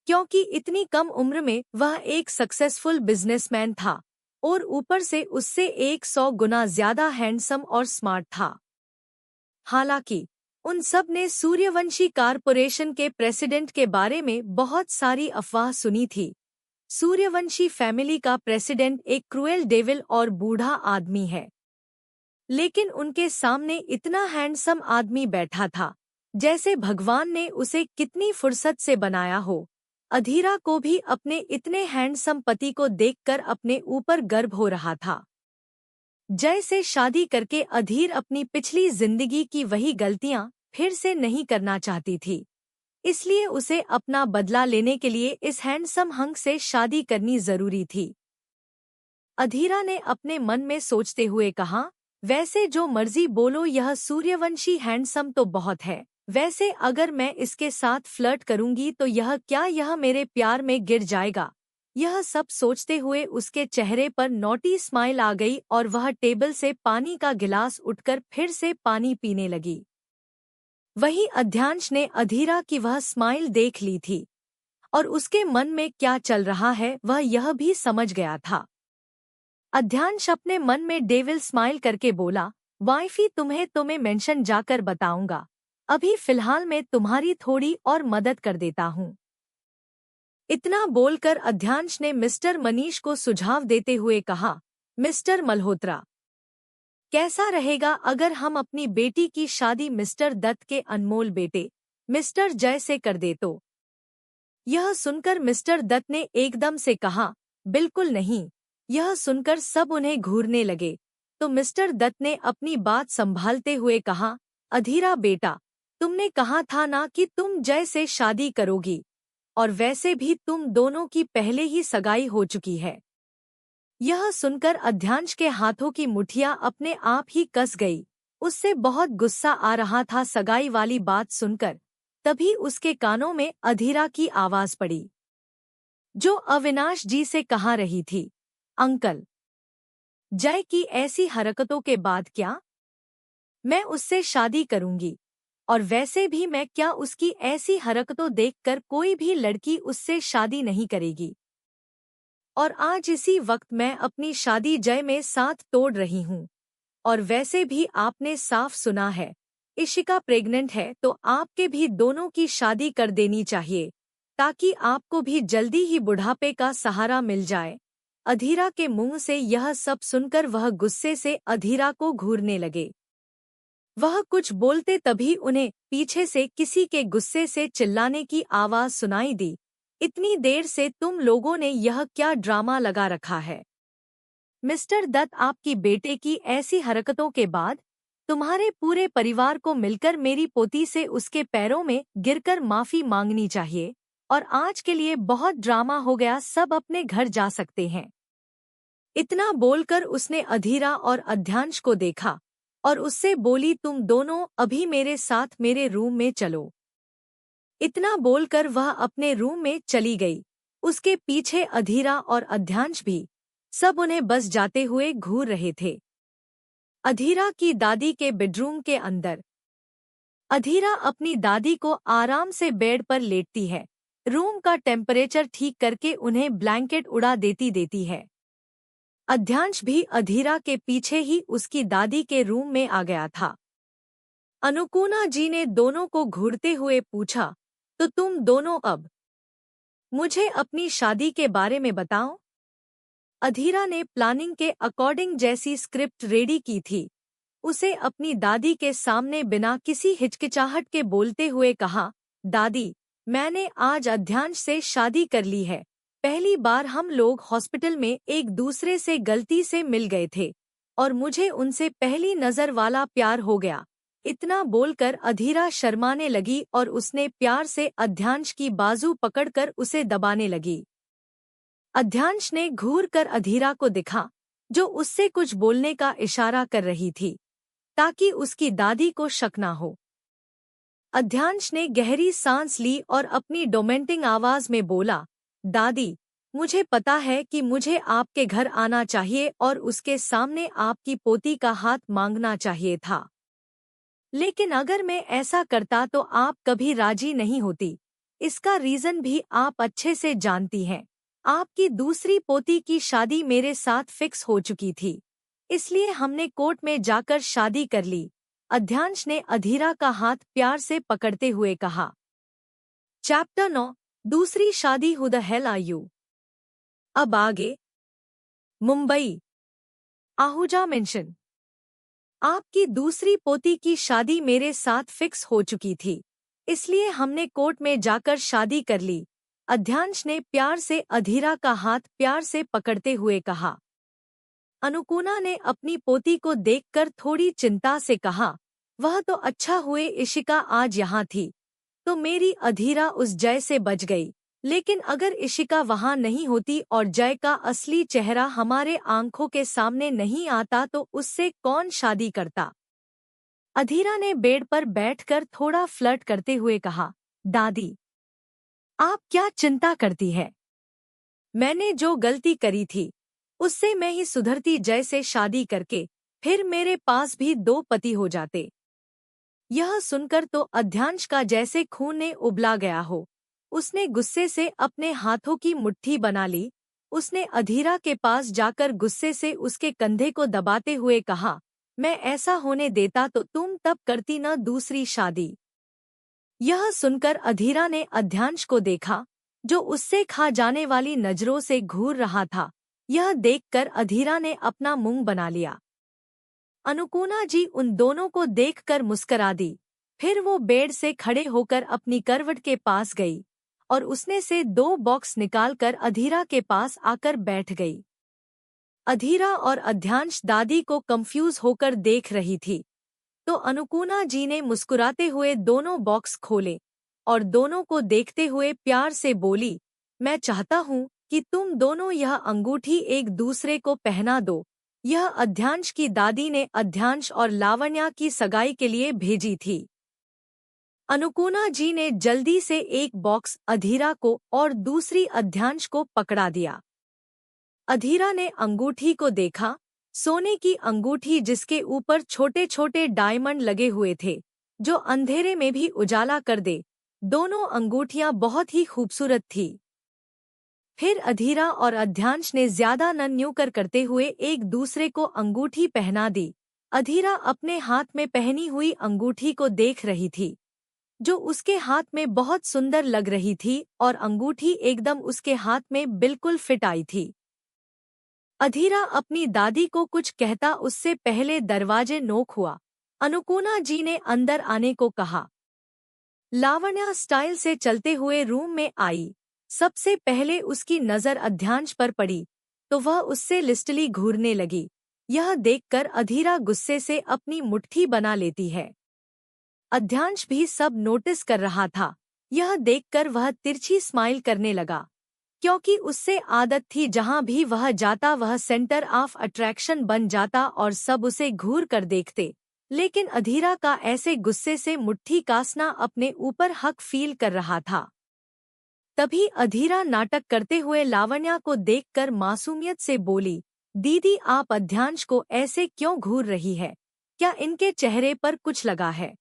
क्योंकि इतनी कम उम्र में वह एक सक्सेसफुल बिजनेसमैन था और ऊपर से उससे 100 गुना ज्यादा हैंडसम और स्मार्ट था। हालांकि उन सब ने सूर्यवंशी कारपोरेशन के प्रेसिडेंट के बारे में बहुत सारी अफवाह सुनी थी। सूर्यवंशी फैमिली का प्रेसिडेंट एक क्रूएल डेविल और बूढ़ा आदमी है, लेकिन उनके सामने इतना हैंडसम आदमी बैठा था जैसे भगवान ने उसे कितनी फुर्सत से बनाया हो। अधीरा को भी अपने इतने हैंडसम पति को देखकर अपने ऊपर गर्व हो रहा था। जय से शादी करके अधीर अपनी पिछली जिंदगी की वही गलतियां फिर से नहीं करना चाहती थी, इसलिए उसे अपना बदला लेने के लिए इस हैंडसम हंक से शादी करनी जरूरी थी। अधीरा ने अपने मन में सोचते हुए कहा, वैसे जो मर्जी बोलो, यह सूर्यवंशी हैंडसम तो बहुत है। वैसे अगर मैं इसके साथ फ्लर्ट करूंगी तो यह मेरे प्यार में गिर जाएगा। यह सब सोचते हुए उसके चेहरे पर नॉटी स्माइल आ गई और वह टेबल से पानी का गिलास उठकर फिर से पानी पीने लगी। वहीं अध्यांश ने अधीरा की वह स्माइल देख ली थी और उसके मन में क्या चल रहा है वह यह भी समझ गया था। अध्यांश अपने मन में डेविल स्माइल करके बोला, वाइफी तुम्हें मेंशन जाकर बताऊंगा, अभी फिलहाल मैं तुम्हारी थोड़ी और मदद कर देता हूँ। इतना बोलकर अध्यांश ने मिस्टर मनीष को सुझाव देते हुए कहा, मिस्टर मल्होत्रा, कैसा रहेगा अगर हम अपनी बेटी की शादी मिस्टर दत्त के अनमोल बेटे मिस्टर जय से कर दे तो? यह सुनकर मिस्टर दत्त ने एकदम से कहा, बिल्कुल नहीं। यह सुनकर सब उन्हें घूरने लगे, तो मिस्टर दत्त ने अपनी बात संभालते हुए कहा, अधीरा बेटा, तुमने कहा था ना कि तुम जय से शादी करोगी, और वैसे भी तुम दोनों की पहले ही सगाई हो चुकी है। यह सुनकर अध्यांश के हाथों की मुठियां अपने आप ही कस गई। उससे बहुत गुस्सा आ रहा था सगाई वाली बात सुनकर। तभी उसके कानों में अधीरा की आवाज पड़ी, जो अविनाश जी से कहा रही थी, अंकल, जय की ऐसी हरकतों के बाद क्या मैं उससे शादी करूंगी, और वैसे भी मैं क्या उसकी ऐसी हरकतों देखकर कोई भी लड़की उससे शादी नहीं करेगी। और आज इसी वक्त मैं अपनी शादी जय में साथ तोड़ रही हूँ। और वैसे भी आपने साफ सुना है, इशिका प्रेग्नेंट है, तो आपके भी दोनों की शादी कर देनी चाहिए, ताकि आपको भी जल्दी ही बुढ़ापे का सहारा मिल जाए। अधीरा के मुंह से यह सब सुनकर वह गुस्से से अधीरा को घूरने लगे। वह कुछ बोलते तभी उन्हें पीछे से किसी के गुस्से से चिल्लाने की आवाज सुनाई दी, इतनी देर से तुम लोगों ने यह क्या ड्रामा लगा रखा है? मिस्टर दत्त, आपकी बेटे की ऐसी हरकतों के बाद तुम्हारे पूरे परिवार को मिलकर मेरी पोती से उसके पैरों में गिरकर माफी मांगनी चाहिए, और आज के लिए बहुत ड्रामा हो गया, सब अपने घर जा सकते हैं। इतना बोलकर उसने अधीरा और अध्यांश को देखा और उससे बोली, तुम दोनों अभी मेरे साथ मेरे रूम में चलो। इतना बोलकर वह अपने रूम में चली गई। उसके पीछे अधीरा और अध्यांश भी, सब उन्हें बस जाते हुए घूर रहे थे। अधीरा की दादी के बेडरूम के अंदर अधीरा अपनी दादी को आराम से बेड पर लेटती है, रूम का टेम्परेचर ठीक करके उन्हें ब्लैंकेट उड़ा देती है। अध्यांश भी अधीरा के पीछे ही उसकी दादी के रूम में आ गया था। अनुकुना जी ने दोनों को घूरते हुए पूछा, तो तुम दोनों अब मुझे अपनी शादी के बारे में बताओ। अधीरा ने प्लानिंग के अकॉर्डिंग जैसी स्क्रिप्ट रेडी की थी, उसे अपनी दादी के सामने बिना किसी हिचकिचाहट के बोलते हुए कहा, दादी, मैंने आज अध्यांश से शादी कर ली है। पहली बार हम लोग हॉस्पिटल में एक दूसरे से गलती से मिल गए थे और मुझे उनसे पहली नजर वाला प्यार हो गया। इतना बोलकर अधीरा शर्माने लगी और उसने प्यार से अध्यांश की बाजू पकड़कर उसे दबाने लगी। अध्यांश ने घूर कर अधीरा को दिखा, जो उससे कुछ बोलने का इशारा कर रही थी, ताकि उसकी दादी को शक ना हो। अध्यांश ने गहरी सांस ली और अपनी डोमेंटिंग आवाज में बोला, दादी, मुझे पता है कि मुझे आपके घर आना चाहिए और उसके सामने आपकी पोती का हाथ मांगना चाहिए था। लेकिन अगर मैं ऐसा करता तो आप कभी राजी नहीं होती। इसका रीजन भी आप अच्छे से जानती हैं। आपकी दूसरी पोती की शादी मेरे साथ फिक्स हो चुकी थी, इसलिए हमने कोर्ट में जाकर शादी कर ली। अध्यांश ने अधीरा का हाथ प्यार से पकड़ते हुए कहा। चैप्टर 9, दूसरी शादी who the hell are you. अब आगे। मुंबई। आहूजा मेंशन। आपकी दूसरी पोती की शादी मेरे साथ फिक्स हो चुकी थी, इसलिए हमने कोर्ट में जाकर शादी कर ली। अध्यांश ने प्यार से अधीरा का हाथ प्यार से पकड़ते हुए कहा। अनुकुना ने अपनी पोती को देखकर थोड़ी चिंता से कहा, वह तो अच्छा हुए इशिका आज यहाँ थी, तो मेरी अधीरा उस जय से बच गई। लेकिन अगर इशिका वहाँ नहीं होती और जय का असली चेहरा हमारे आंखों के सामने नहीं आता तो उससे कौन शादी करता? अधीरा ने बेड पर बैठकर थोड़ा फ्लर्ट करते हुए कहा, दादी, आप क्या चिंता करती है? मैंने जो गलती करी थी उससे मैं ही सुधरती। जय से शादी करके फिर मेरे पास भी 2 पति हो जाते। यह सुनकर तो अध्यांश का जैसे खून ने उबला गया हो। उसने गुस्से से अपने हाथों की मुट्ठी बना ली। उसने अधीरा के पास जाकर गुस्से से उसके कंधे को दबाते हुए कहा, मैं ऐसा होने देता तो तुम तब करती न दूसरी शादी। यह सुनकर अधीरा ने अध्यांश को देखा, जो उससे खा जाने वाली नजरों से घूर रहा था। यह देखकर अधीरा ने अपना मुंह बना लिया। अनुकुना जी उन दोनों को देखकर मुस्करा दी। फिर वो बेड से खड़े होकर अपनी करवट के पास गई और उसने से 2 बॉक्स निकालकर अधीरा के पास आकर बैठ गई। अधीरा और अध्यांश दादी को कंफ्यूज होकर देख रही थी, तो अनुकुना जी ने मुस्कुराते हुए दोनों बॉक्स खोले और दोनों को देखते हुए प्यार से बोली, मैं चाहता हूँ कि तुम दोनों यह अंगूठी एक दूसरे को पहना दो। यह अध्यांश की दादी ने अध्यांश और लावण्या की सगाई के लिए भेजी थी। अनुकुना जी ने जल्दी से एक बॉक्स अधीरा को और दूसरी अध्यांश को पकड़ा दिया। अधीरा ने अंगूठी को देखा, सोने की अंगूठी जिसके ऊपर छोटे छोटे डायमंड लगे हुए थे, जो अंधेरे में भी उजाला कर दे। दोनों अंगूठियां बहुत ही खूबसूरत थी। फिर अधीरा और अध्यांश ने ज्यादा न न्यूकर करते हुए एक दूसरे को अंगूठी पहना दी। अधीरा अपने हाथ में पहनी हुई अंगूठी को देख रही थी, जो उसके हाथ में बहुत सुंदर लग रही थी और अंगूठी एकदम उसके हाथ में बिल्कुल फिट आई थी। अधीरा अपनी दादी को कुछ कहता उससे पहले दरवाजे नोक हुआ। अनुकुना जी ने अंदर आने को कहा। लावण्या स्टाइल से चलते हुए रूम में आई। सबसे पहले उसकी नजर अध्यांश पर पड़ी तो वह उससे लिस्टली घूरने लगी। यह देखकर अधीरा गुस्से से अपनी मुट्ठी बना लेती है। अध्यांश भी सब नोटिस कर रहा था। यह देखकर वह तिरछी स्माइल करने लगा, क्योंकि उससे आदत थी जहां भी वह जाता वह सेंटर ऑफ अट्रैक्शन बन जाता और सब उसे घूर कर देखते। लेकिन अधीरा का ऐसे गुस्से से मुट्ठी कासना अपने ऊपर हक फील कर रहा था। तभी अधीरा नाटक करते हुए लावण्या को देखकर मासूमियत से बोली, दीदी आप अध्यांश को ऐसे क्यों घूर रही है? क्या इनके चेहरे पर कुछ लगा है?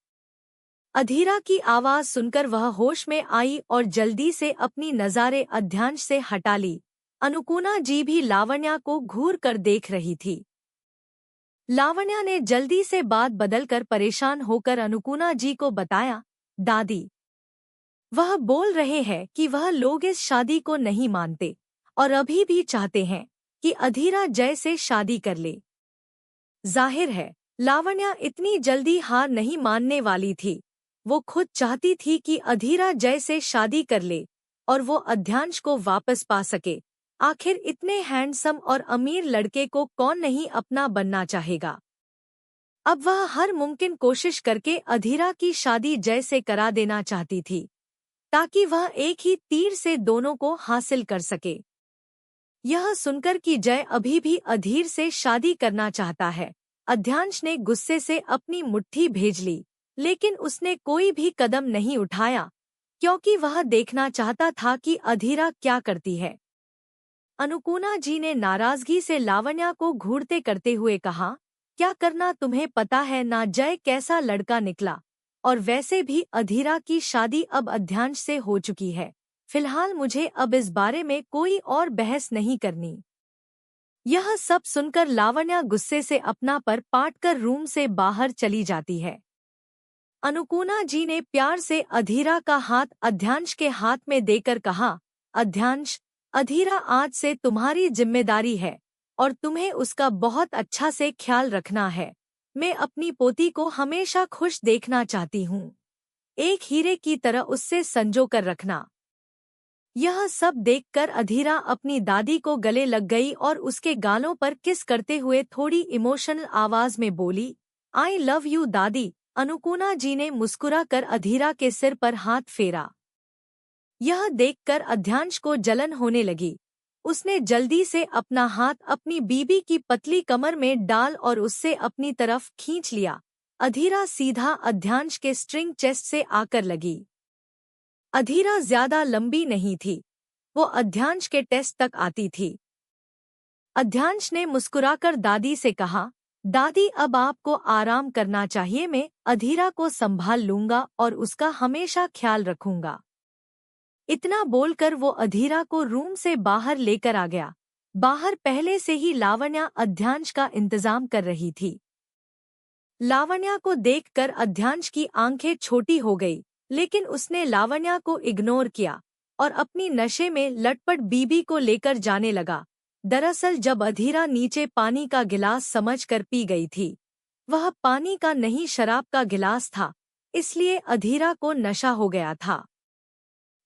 अधीरा की आवाज सुनकर वह होश में आई और जल्दी से अपनी नज़ारे अध्यांश से हटा ली। अनुकुना जी भी लावण्या को घूर कर देख रही थी। लावण्या ने जल्दी से बात बदलकर परेशान होकर अनुकुना जी को बताया, दादी, वह बोल रहे हैं कि वह लोग इस शादी को नहीं मानते और अभी भी चाहते हैं कि अधीरा जय से शादी कर ले। जाहिर है लावण्या इतनी जल्दी हार नहीं मानने वाली थी। वो खुद चाहती थी कि अधीरा जय से शादी कर ले और वो अध्यांश को वापस पा सके। आखिर इतने हैंडसम और अमीर लड़के को कौन नहीं अपना बनना चाहेगा। अब वह हर मुमकिन कोशिश करके अधीरा की शादी जय से करा देना चाहती थी, ताकि वह एक ही तीर से दोनों को हासिल कर सके। यह सुनकर कि जय अभी भी अधीर से शादी करना चाहता है, अध्यांश ने गुस्से से अपनी मुट्ठी भेज ली। लेकिन उसने कोई भी कदम नहीं उठाया, क्योंकि वह देखना चाहता था कि अधीरा क्या करती है। अनुकुना जी ने नाराजगी से लावण्या को घूरते करते हुए कहा, क्या करना तुम्हें पता है ना, जय कैसा लड़का निकला। और वैसे भी अधीरा की शादी अब अध्यांश से हो चुकी है। फिलहाल मुझे अब इस बारे में कोई और बहस नहीं करनी। यह सब सुनकर लावण्या गुस्से से अपना पर पाटकर रूम से बाहर चली जाती है। अनुकुना जी ने प्यार से अधीरा का हाथ अध्यांश के हाथ में देकर कहा, अध्यांश, अधीरा आज से तुम्हारी जिम्मेदारी है और तुम्हें उसका बहुत अच्छा से ख्याल रखना है। मैं अपनी पोती को हमेशा खुश देखना चाहती हूँ। एक हीरे की तरह उससे संजो कर रखना। यह सब देखकर अधीरा अपनी दादी को गले लग गई और उसके गालों पर किस करते हुए थोड़ी इमोशनल आवाज में बोली, आई लव यू दादी। अनुकुना जी ने मुस्कुरा कर अधीरा के सिर पर हाथ फेरा। यह देखकर अध्यांश को जलन होने लगी। उसने जल्दी से अपना हाथ अपनी बीबी की पतली कमर में डाल और उससे अपनी तरफ खींच लिया। अधीरा सीधा अध्यांश के स्ट्रिंग चेस्ट से आकर लगी। अधीरा ज्यादा लंबी नहीं थी, वो अध्यांश के टेस्ट तक आती थी। अध्यांश ने मुस्कुराकर दादी से कहा, दादी अब आपको आराम करना चाहिए, मैं अधीरा को संभाल लूंगा और उसका हमेशा ख्याल रखूंगा। इतना बोलकर वो अधीरा को रूम से बाहर लेकर आ गया। बाहर पहले से ही लावण्या अध्यांश का इंतजाम कर रही थी। लावण्या को देखकर अध्यांश की आंखें छोटी हो गई, लेकिन उसने लावण्या को इग्नोर किया और अपनी नशे में लटपट बीबी को लेकर जाने लगा। दरअसल जब अधीरा नीचे पानी का गिलास समझकर पी गई थी, वह पानी का नहीं शराब का गिलास था, इसलिए अधीरा को नशा हो गया था।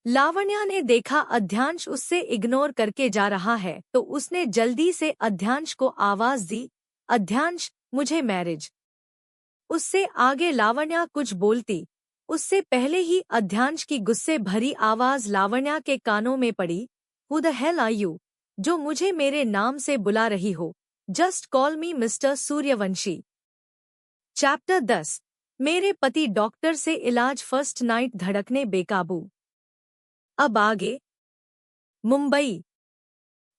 लावण्या ने देखा अध्यांश उससे इग्नोर करके जा रहा है तो उसने जल्दी से अध्यांश को आवाज दी, अध्यांश, मुझे मैरिज। उससे आगे लावण्या कुछ बोलती, उससे पहले ही अध्यांश की गुस्से भरी आवाज लावण्या के कानों में पड़ी, who the hell are you, जो मुझे मेरे नाम से बुला रही हो, just call me mister Suryavanshi. Chapter 10। मेरे पति डॉक्टर से इलाज, फर्स्ट नाइट, धड़कने बेकाबू। अब आगे। मुंबई।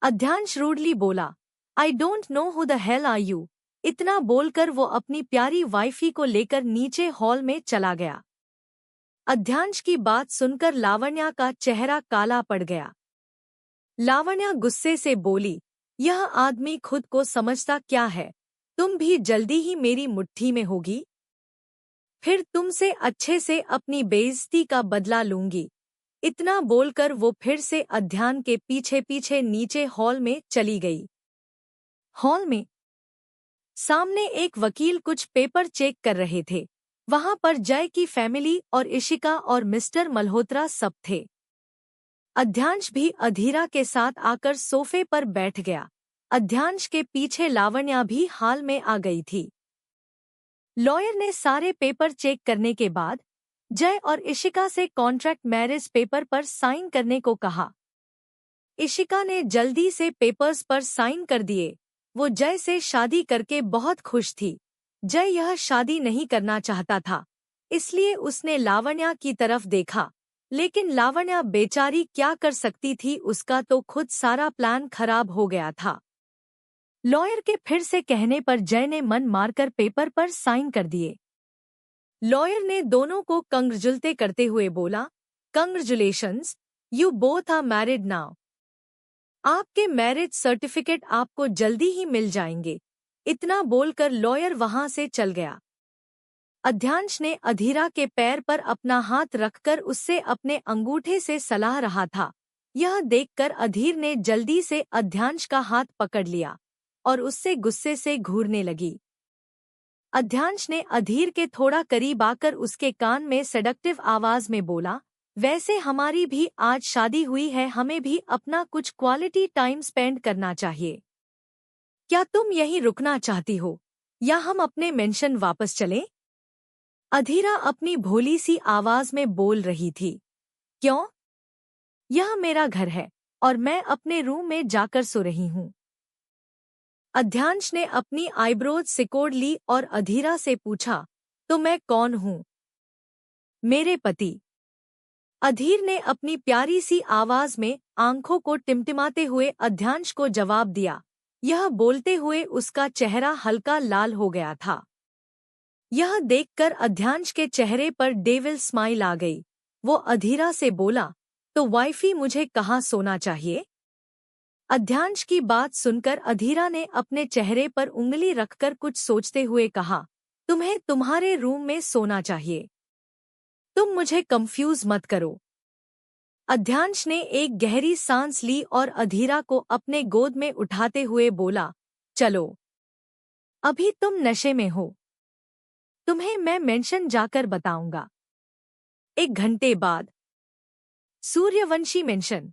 अध्यांश रूडली बोला, I don't know who the hell are you. इतना बोलकर वो अपनी प्यारी वाइफी को लेकर नीचे हॉल में चला गया। अध्यांश की बात सुनकर लावण्या का चेहरा काला पड़ गया। लावण्या गुस्से से बोली, यह आदमी खुद को समझता क्या है, तुम भी जल्दी ही मेरी मुट्ठी में होगी। फिर तुमसे अच्छे से अपनी बेइज्जती का बदला लूंगी। इतना बोलकर वो फिर से अध्यान के पीछे पीछे नीचे हॉल में चली गई। हॉल में सामने एक वकील कुछ पेपर चेक कर रहे थे। वहां पर जय की फैमिली और इशिका और मिस्टर मल्होत्रा सब थे। अध्यांश भी अधीरा के साथ आकर सोफे पर बैठ गया। अध्यांश के पीछे लावण्या भी हाल में आ गई थी। लॉयर ने सारे पेपर चेक करने के बाद जय और इशिका से कॉन्ट्रैक्ट मैरिज पेपर पर साइन करने को कहा। इशिका ने जल्दी से पेपर्स पर साइन कर दिए। वो जय से शादी करके बहुत खुश थी। जय यह शादी नहीं करना चाहता था, इसलिए उसने लावण्या की तरफ देखा, लेकिन लावण्या बेचारी क्या कर सकती थी, उसका तो खुद सारा प्लान खराब हो गया था। लॉयर के फिर से कहने पर जय ने मन मारकर पेपर पर साइन कर दिए। लॉयर ने दोनों को कंग्रेचुलेट करते हुए बोला, congratulations, you both are married now. आपके मैरिज सर्टिफिकेट आपको जल्दी ही मिल जाएंगे। इतना बोलकर लॉयर वहां से चल गया। अध्यांश ने अधीरा के पैर पर अपना हाथ रखकर उससे अपने अंगूठे से सलाह रहा था। यह देखकर अधीर ने जल्दी से अध्यांश का हाथ पकड़ लिया और उससे गुस्से से घूरने लगी। अध्यांश ने अधीर के थोड़ा करीब आकर उसके कान में सेडक्टिव आवाज में बोला, वैसे हमारी भी आज शादी हुई है, हमें भी अपना कुछ क्वालिटी टाइम स्पेंड करना चाहिए। क्या तुम यहीं रुकना चाहती हो या हम अपने मेंशन वापस चलें? अधीरा अपनी भोली सी आवाज में बोल रही थी। क्यों? यह मेरा घर है और मैं अपने रूम में जाकर सो रही हूँ। अध्यांश ने अपनी आईब्रोज सिकोड़ ली और अधीरा से पूछा, तो मैं कौन हूँ? मेरे पति। अधीर ने अपनी प्यारी सी आवाज में आंखों को टिमटिमाते हुए अध्यांश को जवाब दिया। यह बोलते हुए उसका चेहरा हल्का लाल हो गया था। यह देखकर अध्यांश के चेहरे पर डेविल स्माइल आ गई। वो अधीरा से बोला, तो वाइफी मुझे कहाँ सोना चाहिए? अध्यांश की बात सुनकर अधीरा ने अपने चेहरे पर उंगली रखकर कुछ सोचते हुए कहा, तुम्हें तुम्हारे रूम में सोना चाहिए। तुम मुझे कंफ्यूज मत करो। अध्यांश ने एक गहरी सांस ली और अधीरा को अपने गोद में उठाते हुए बोला, चलो, अभी तुम नशे में हो। तुम्हें मैं मेंशन जाकर बताऊंगा। 1 घंटे बाद सूर्यवंशी मेंशन,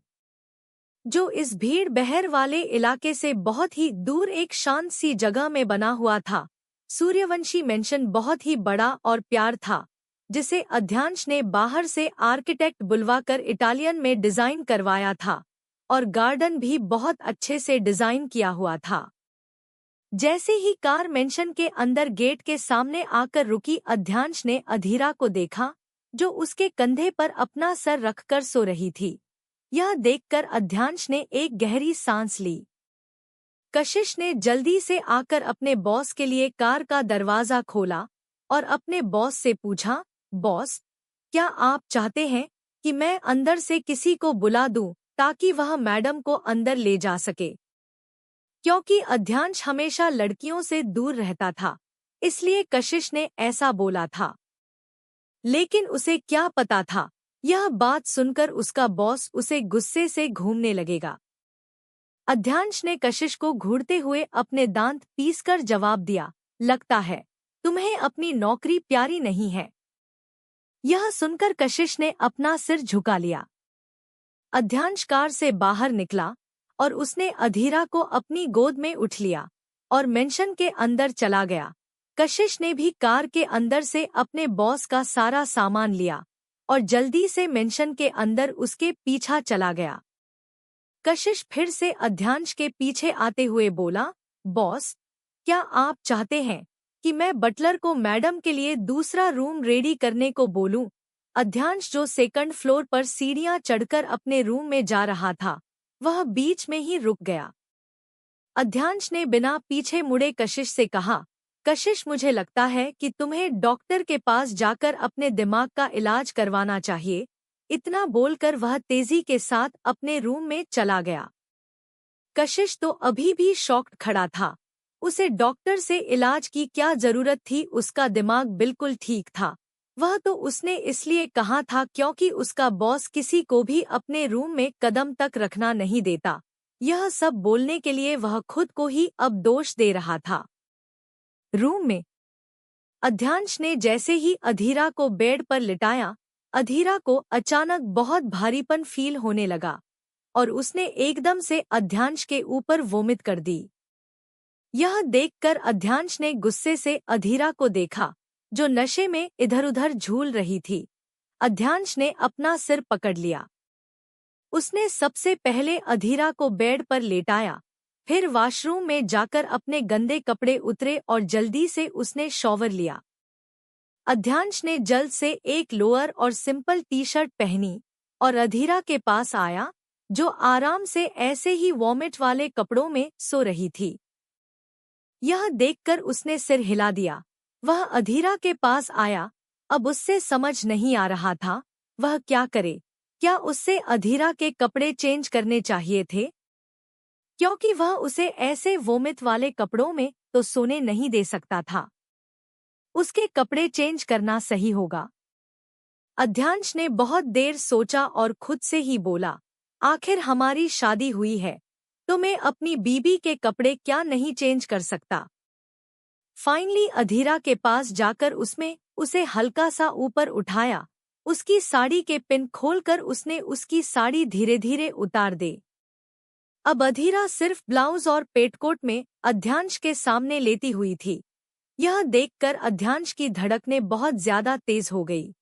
जो इस भीड़ बहर वाले इलाके से बहुत ही दूर एक शांत सी जगह में बना हुआ था। सूर्यवंशी मेंशन बहुत ही बड़ा और प्यार था, जिसे अध्यांश ने बाहर से आर्किटेक्ट बुलवाकर इटालियन में डिजाइन करवाया था, और गार्डन भी बहुत अच्छे से डिजाइन किया हुआ था। जैसे ही कार मेंशन के अंदर गेट के सामने आकर रुकी, अध्यांश ने अधीरा को देखा, जो उसके कंधे पर अपना सर रखकर सो रही थी। यह देखकर अध्यांश ने एक गहरी सांस ली। कशिश ने जल्दी से आकर अपने बॉस के लिए कार का दरवाजा खोला और अपने बॉस से पूछा, बॉस, क्या आप चाहते हैं कि मैं अंदर से किसी को बुला दूं ताकि वह मैडम को अंदर ले जा सके? क्योंकि अध्यांश हमेशा लड़कियों से दूर रहता था, इसलिए कशिश ने ऐसा बोला था। लेकिन उसे क्या पता था, यह बात सुनकर उसका बॉस उसे गुस्से से घूमने लगेगा। अध्यांश ने कशिश को घूरते हुए अपने दांत पीसकर जवाब दिया, लगता है तुम्हें अपनी नौकरी प्यारी नहीं है। यह सुनकर कशिश ने अपना सिर झुका लिया। अध्यांश कार से बाहर निकला और उसने अधीरा को अपनी गोद में उठ लिया और मेंशन के अंदर चला गया। कशिश ने भी कार के अंदर से अपने बॉस का सारा सामान लिया और जल्दी से मेंशन के अंदर उसके पीछा चला गया। कशिश फिर से अध्यांश के पीछे आते हुए बोला, बॉस, क्या आप चाहते हैं कि मैं बटलर को मैडम के लिए दूसरा रूम रेडी करने को बोलूं? अध्यांश, जो सेकंड फ्लोर पर सीढ़ियां चढ़कर अपने रूम में जा रहा था, वह बीच में ही रुक गया। अध्यांश ने बिना पीछे मुड़े कशिश से कहा, कशिश, मुझे लगता है कि तुम्हें डॉक्टर के पास जाकर अपने दिमाग का इलाज करवाना चाहिए। इतना बोलकर वह तेजी के साथ अपने रूम में चला गया। कशिश तो अभी भी शॉक्ड खड़ा था। उसे डॉक्टर से इलाज की क्या जरूरत थी? उसका दिमाग बिल्कुल ठीक था। वह तो उसने इसलिए कहा था क्योंकि उसका बॉस किसी को भी अपने रूम में कदम तक रखना नहीं देता। यह सब बोलने के लिए वह खुद को ही अब दोष दे रहा था। रूम में अध्यांश ने जैसे ही अधीरा को बेड पर लिटाया, अधीरा को अचानक बहुत भारीपन फील होने लगा और उसने एकदम से अध्यांश के ऊपर वोमिट कर दी। यह देखकर अध्यांश ने गुस्से से अधीरा को देखा, जो नशे में इधर-उधर झूल रही थी। अध्यांश ने अपना सिर पकड़ लिया। उसने सबसे पहले अधीरा को बेड पर लेटाया, फिर वॉशरूम में जाकर अपने गंदे कपड़े उतरे और जल्दी से उसने शॉवर लिया। अध्यांश ने जल्द से एक लोअर और सिंपल टी शर्ट पहनी और अधीरा के पास आया, जो आराम से ऐसे ही वॉमिट वाले कपड़ों में सो रही थी। यह देखकर उसने सिर हिला दिया। वह अधीरा के पास आया। अब उससे समझ नहीं आ रहा था वह क्या करे। क्या उससे अधीरा के कपड़े चेंज करने चाहिए थे? क्योंकि वह उसे ऐसे वोमिट वाले कपड़ों में तो सोने नहीं दे सकता था। उसके कपड़े चेंज करना सही होगा। अध्यांश ने बहुत देर सोचा और खुद से ही बोला, आखिर हमारी शादी हुई है तो मैं अपनी बीबी के कपड़े क्या नहीं चेंज कर सकता। फाइनली अधीरा के पास जाकर उसमें उसे हल्का सा ऊपर उठाया। उसकी साड़ी के पिन खोलकर उसने उसकी साड़ी धीरे धीरे उतार दे। अब अधीरा सिर्फ ब्लाउज और पेटकोट में अध्यांश के सामने लेटी हुई थी। यह देखकर अध्यांश की धड़कनें बहुत ज्यादा तेज हो गई।